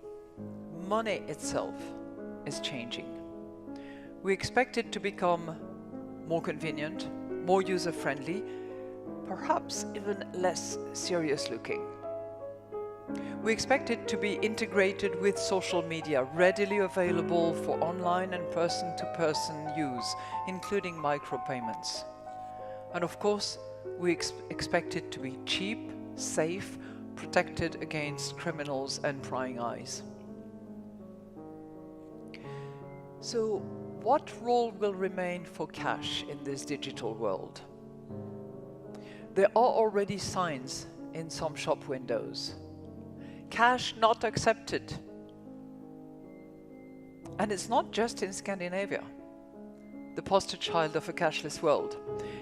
Money itself is changing. We expect it to become more convenient, more user-friendly, perhaps even less serious-looking. We expect it to be integrated with social media, readily available for online and person-to-person use, including micropayments. And of course, we expect it to be cheap, safe, protected against criminals and prying eyes. So, what role will remain for cash in this digital world? There are already signs in some shop windows. Cash not accepted. And it's not just in Scandinavia, the poster child of a cashless world.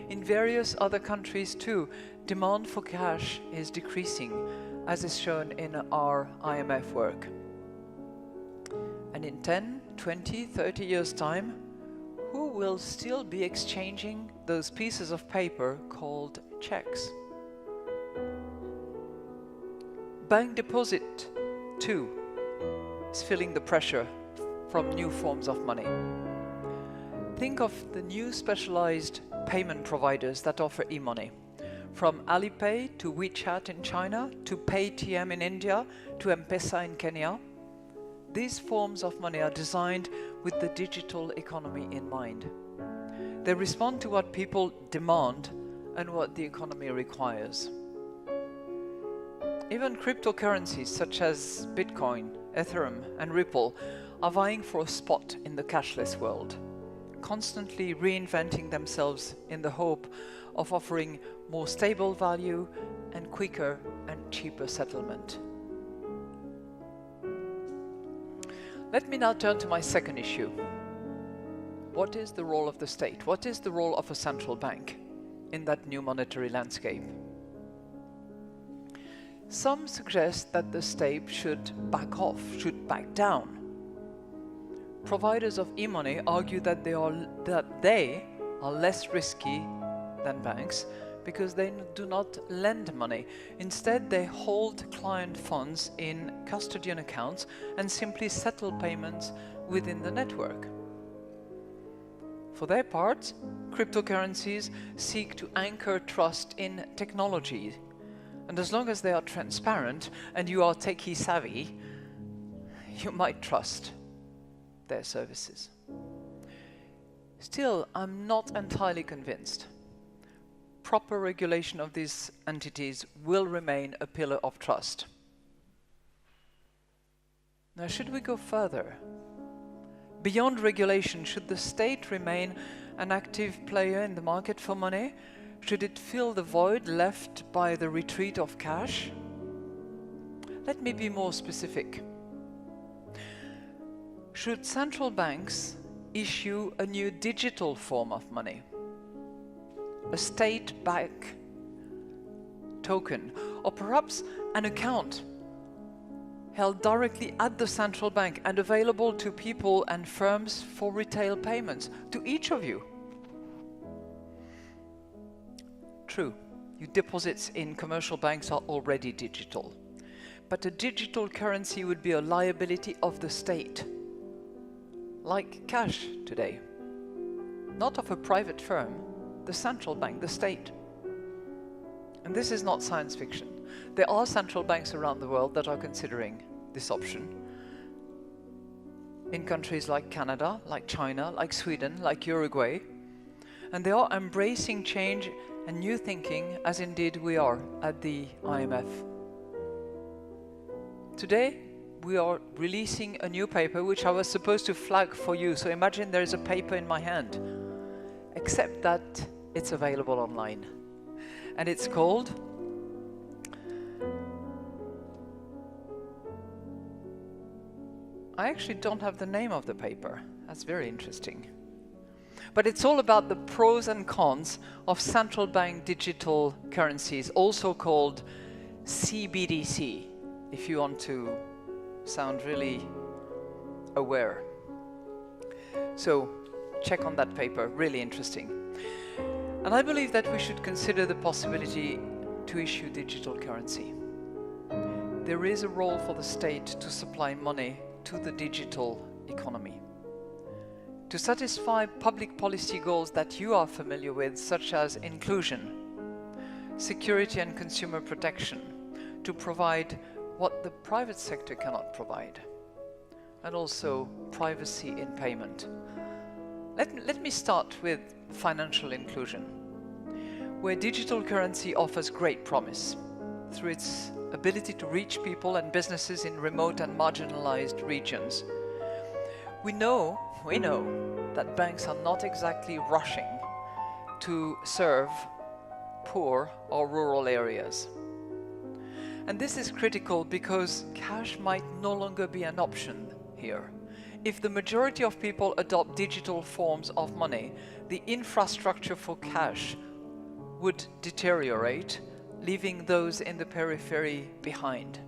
In various other countries too, demand for cash is decreasing, as is shown in our IMF work. And in 10, 20, 30 years' time, who will still be exchanging those pieces of paper called checks? Bank deposit, too, is feeling the pressure from new forms of money. Think of the new specialized payment providers that offer e-money. From Alipay to WeChat in China, to Paytm in India, to M-Pesa in Kenya. These forms of money are designed with the digital economy in mind. They respond to what people demand and what the economy requires. Even cryptocurrencies such as Bitcoin, Ethereum, and Ripple are vying for a spot in the cashless world, constantly reinventing themselves in the hope of offering more stable value and quicker and cheaper settlement. Let me now turn to my second issue. What is the role of the state? What is the role of a central bank in that new monetary landscape? Some suggest that the state should back off, should back down. Providers of e-money argue that they are less risky than banks because they do not lend money. Instead, they hold client funds in custodian accounts and simply settle payments within the network. For their part, cryptocurrencies seek to anchor trust in technology. And as long as they are transparent and you are techie savvy, you might trust their services. Still, I'm not entirely convinced. Proper regulation of these entities will remain a pillar of trust. Now, should we go further? Beyond regulation, should the state remain an active player in the market for money? Should it fill the void left by the retreat of cash? Let me be more specific. Should central banks issue a new digital form of money? A state-backed token, or perhaps an account held directly at the central bank and available to people and firms for retail payments, to each of you. True, your deposits in commercial banks are already digital, but a digital currency would be a liability of the state, like cash today. Not of a private firm, the central bank, the state. And this is not science fiction. There are central banks around the world that are considering this option. In countries like Canada, like China, like Sweden, like Uruguay. And they are embracing change and new thinking, as indeed we are at the IMF. Today, we are releasing a new paper which I was supposed to flag for you. So imagine there is a paper in my hand, except that it's available online. And it's called I actually don't have the name of the paper. That's very interesting. But it's all about the pros and cons of central bank digital currencies, also called CBDC, if you want to sound really aware. So check on that paper, really interesting. And I believe that we should consider the possibility to issue digital currency. There is a role for the state to supply money to the digital economy. To satisfy public policy goals that you are familiar with, such as inclusion, security and consumer protection, to provide what the private sector cannot provide, and also privacy in payment. Let me start with financial inclusion, where digital currency offers great promise through its ability to reach people and businesses in remote and marginalized regions. We know that banks are not exactly rushing to serve poor or rural areas. And this is critical because cash might no longer be an option here. If the majority of people adopt digital forms of money, the infrastructure for cash would deteriorate, leaving those in the periphery behind.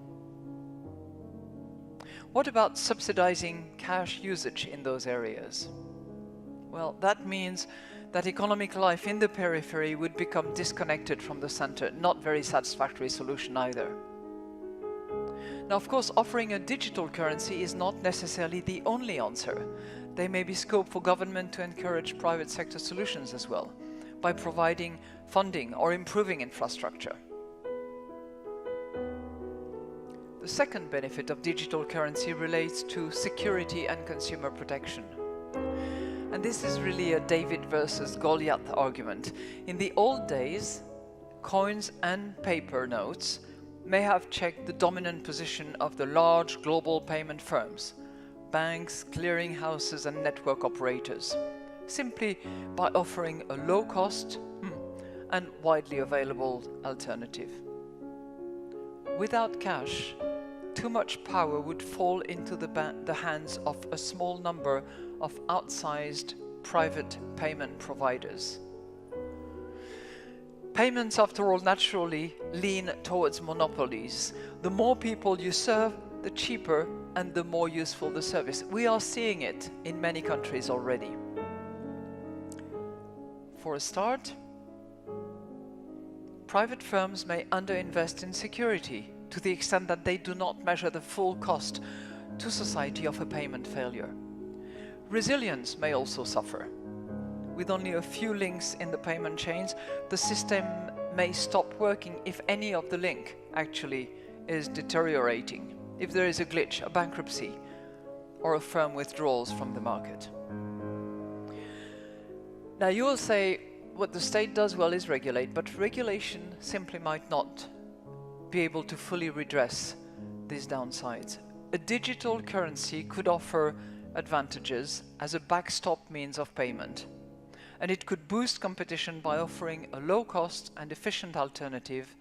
What about subsidizing cash usage in those areas? Well, that means that economic life in the periphery would become disconnected from the center. Not very satisfactory solution either. Now, of course, offering a digital currency is not necessarily the only answer. There may be scope for government to encourage private sector solutions as well, by providing funding or improving infrastructure. The second benefit of digital currency relates to security and consumer protection. And this is really a David versus Goliath argument. In the old days, coins and paper notes may have checked the dominant position of the large global payment firms, banks, clearing houses, and network operators, simply by offering a low-cost and widely available alternative. Without cash, too much power would fall into the hands of a small number of outsized private payment providers. Payments, after all, naturally lean towards monopolies. The more people you serve, the cheaper and the more useful the service. We are seeing it in many countries already. For a start, private firms may underinvest in security to the extent that they do not measure the full cost to society of a payment failure. Resilience may also suffer. With only a few links in the payment chains, the system may stop working if any of the link actually is deteriorating, if there is a glitch, a bankruptcy, or a firm withdrawals from the market. Now you will say what the state does well is regulate, but regulation simply might not be able to fully redress these downsides. A digital currency could offer advantages as a backstop means of payment, and it could boost competition by offering a low-cost and efficient alternative,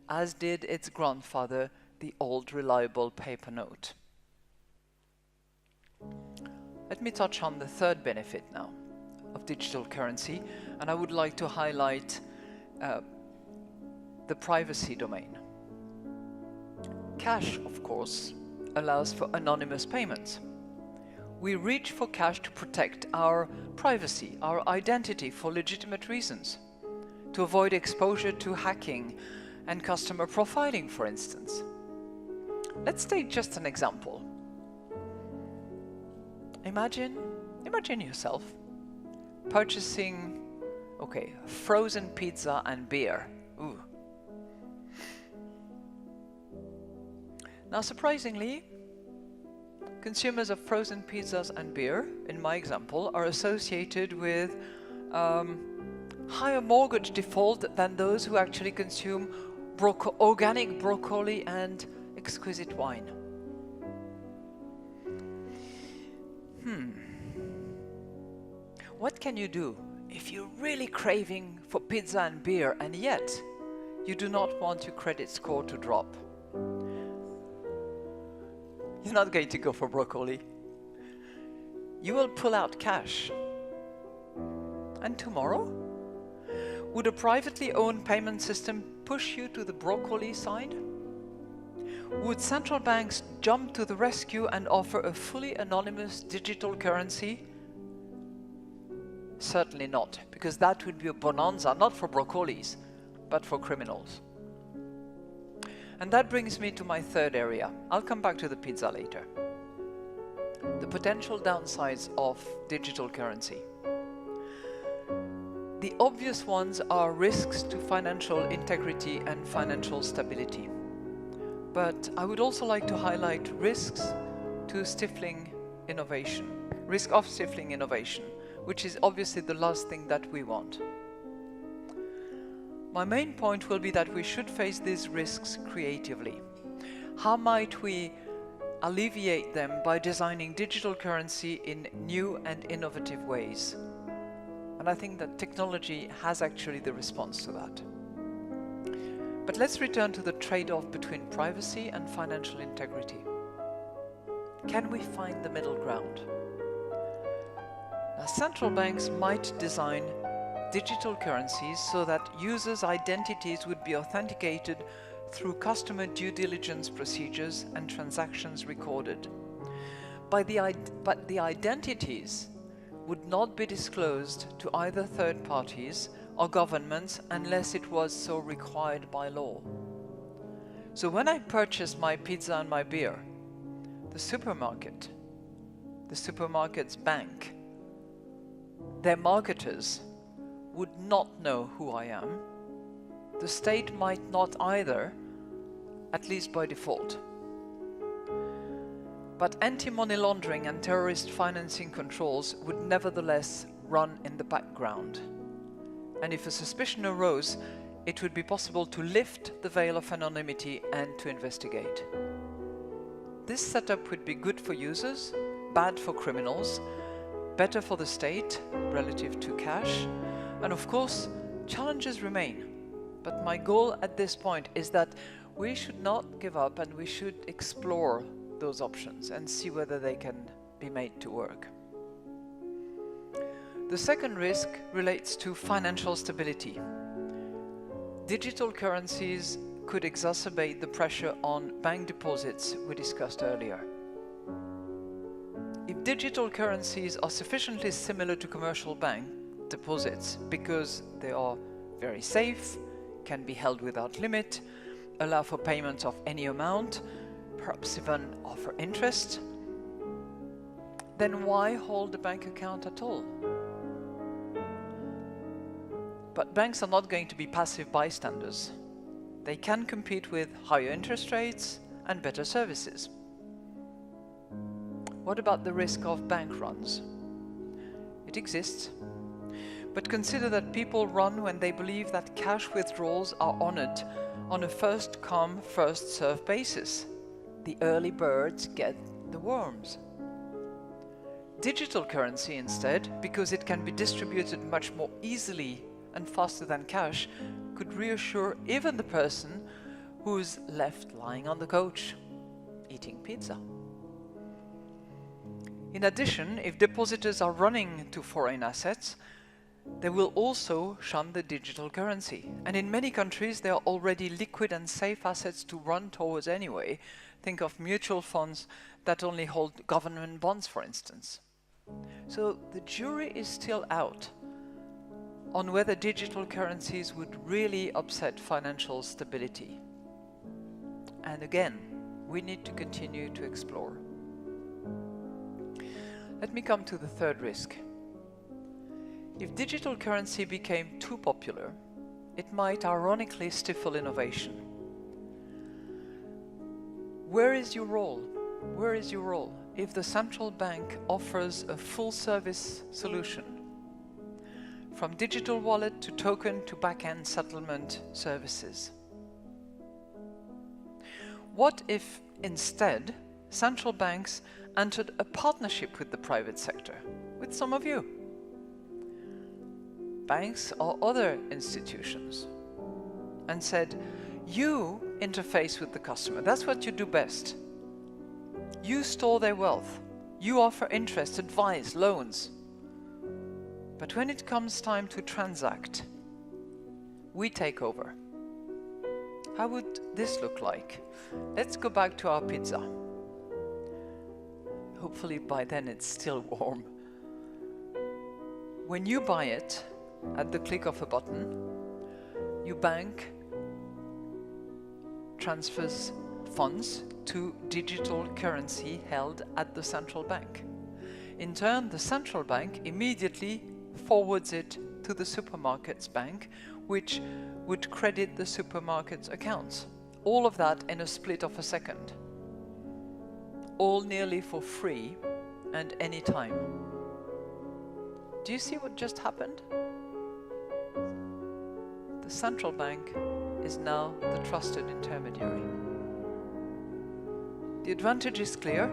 as did its grandfather, the old reliable paper note. Let me touch on the third benefit now of digital currency, and I would like to highlight the privacy domain. Cash, of course, allows for anonymous payments. We reach for cash to protect our privacy, our identity for legitimate reasons, to avoid exposure to hacking and customer profiling, for instance. Let's take just an example. Imagine yourself purchasing, frozen pizza and beer. Ooh. Now, surprisingly, consumers of frozen pizzas and beer, in my example, are associated with higher mortgage default than those who actually consume organic broccoli and exquisite wine. What can you do if you're really craving for pizza and beer and yet you do not want your credit score to drop? You're not going to go for broccoli. You will pull out cash. And tomorrow, would a privately owned payment system push you to the broccoli side? Would central banks jump to the rescue and offer a fully anonymous digital currency? Certainly not, because that would be a bonanza, not for broccolis, but for criminals. And that brings me to my third area. I'll come back to the pizza later. The potential downsides of digital currency. The obvious ones are risks to financial integrity and financial stability. But I would also like to highlight risks to stifling innovation, risk of stifling innovation, which is obviously the last thing that we want. My main point will be that we should face these risks creatively. How might we alleviate them by designing digital currency in new and innovative ways? And I think that technology has actually the response to that. But let's return to the trade-off between privacy and financial integrity. Can we find the middle ground? Now, central banks might design digital currencies so that users' identities would be authenticated through customer due diligence procedures and transactions recorded. But the identities would not be disclosed to either third parties or governments unless it was so required by law. So when I purchase my pizza and my beer, the supermarket's bank, their marketers would not know who I am. The state might not either, at least by default. But anti-money laundering and terrorist financing controls would nevertheless run in the background. And if a suspicion arose, it would be possible to lift the veil of anonymity and to investigate. This setup would be good for users, bad for criminals, better for the state relative to cash, and of course, challenges remain. But my goal at this point is that we should not give up and we should explore those options and see whether they can be made to work. The second risk relates to financial stability. Digital currencies could exacerbate the pressure on bank deposits we discussed earlier. If digital currencies are sufficiently similar to commercial bank deposits because they are very safe, can be held without limit, allow for payments of any amount, perhaps even offer interest, then why hold a bank account at all? But banks are not going to be passive bystanders. They can compete with higher interest rates and better services. What about the risk of bank runs? It exists. But consider that people run when they believe that cash withdrawals are honored on a first-come, first-served basis. The early birds get the worms. Digital currency instead, because it can be distributed much more easily and faster than cash, could reassure even the person who's left lying on the couch, eating pizza. In addition, if depositors are running to foreign assets, they will also shun the digital currency. And in many countries, there are already liquid and safe assets to run towards anyway. Think of mutual funds that only hold government bonds, for instance. So the jury is still out on whether digital currencies would really upset financial stability. And again, we need to continue to explore. Let me come to the third risk. If digital currency became too popular, it might ironically stifle innovation. Where is your role? Where is your role if the central bank offers a full-service solution, from digital wallet to token to back-end settlement services? What if instead central banks entered a partnership with the private sector, with some of you? Banks or other institutions, and said, you interface with the customer, that's what you do best. You store their wealth, you offer interest, advice, loans. But when it comes time to transact, we take over. How would this look like? Let's go back to our pizza. Hopefully by then it's still warm. When you buy it, at the click of a button, your bank transfers funds to digital currency held at the central bank. In turn, the central bank immediately forwards it to the supermarket's bank, which would credit the supermarket's accounts. All of that in a split of a second. All nearly for free and any time. Do you see what just happened? The central bank is now the trusted intermediary. The advantage is clear.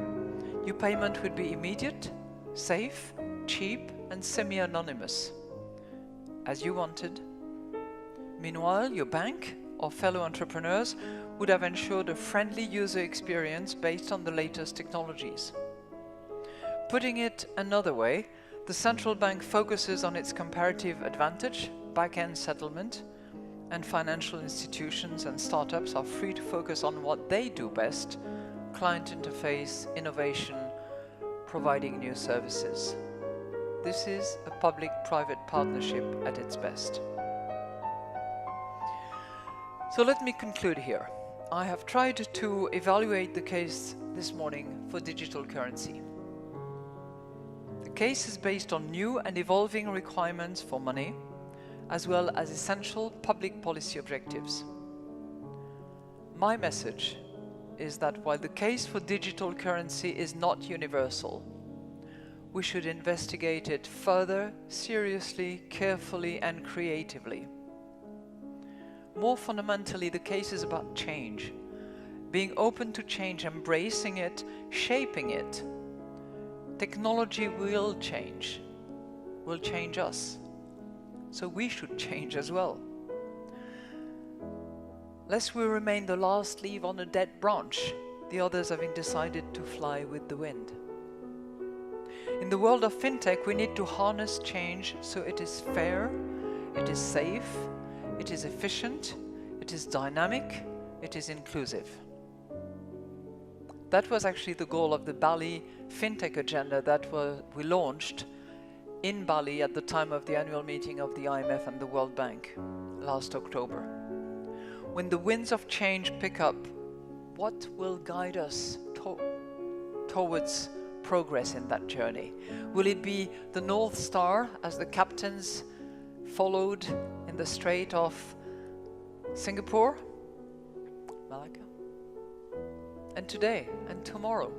Your payment would be immediate, safe, cheap, and semi-anonymous, as you wanted. Meanwhile, your bank or fellow entrepreneurs would have ensured a friendly user experience based on the latest technologies. Putting it another way, the central bank focuses on its comparative advantage, back-end settlement, and financial institutions and startups are free to focus on what they do best: client interface, innovation, providing new services. This is a public-private partnership at its best. So let me conclude here. I have tried to evaluate the case this morning for digital currency. The case is based on new and evolving requirements for money, as well as essential public policy objectives. My message is that while the case for digital currency is not universal, we should investigate it further, seriously, carefully, and creatively. More fundamentally, the case is about change, being open to change, embracing it, shaping it. Technology will change us. So we should change as well. Lest we remain the last leaf on a dead branch, the others having decided to fly with the wind. In the world of fintech, we need to harness change so it is fair, it is safe, it is efficient, it is dynamic, it is inclusive. That was actually the goal of the Bali fintech agenda that we launched in Bali at the time of the annual meeting of the IMF and the World Bank last October. When the winds of change pick up, what will guide us towards progress in that journey? Will it be the North Star as the captains followed in the Strait of Singapore, Malacca? And today and tomorrow,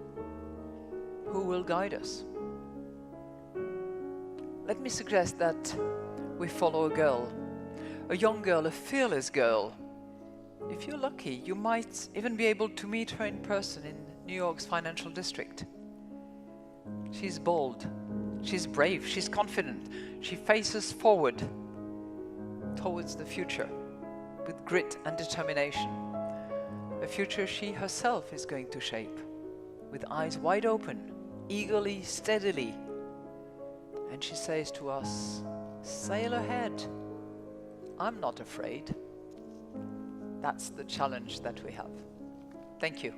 who will guide us? Let me suggest that we follow a girl, a young girl, a fearless girl. If you're lucky, you might even be able to meet her in person in New York's financial district. She's bold, she's brave, she's confident. She faces forward towards the future with grit and determination. A future she herself is going to shape, with eyes wide open, eagerly, steadily. And she says to us, sail ahead. I'm not afraid. That's the challenge that we have. Thank you.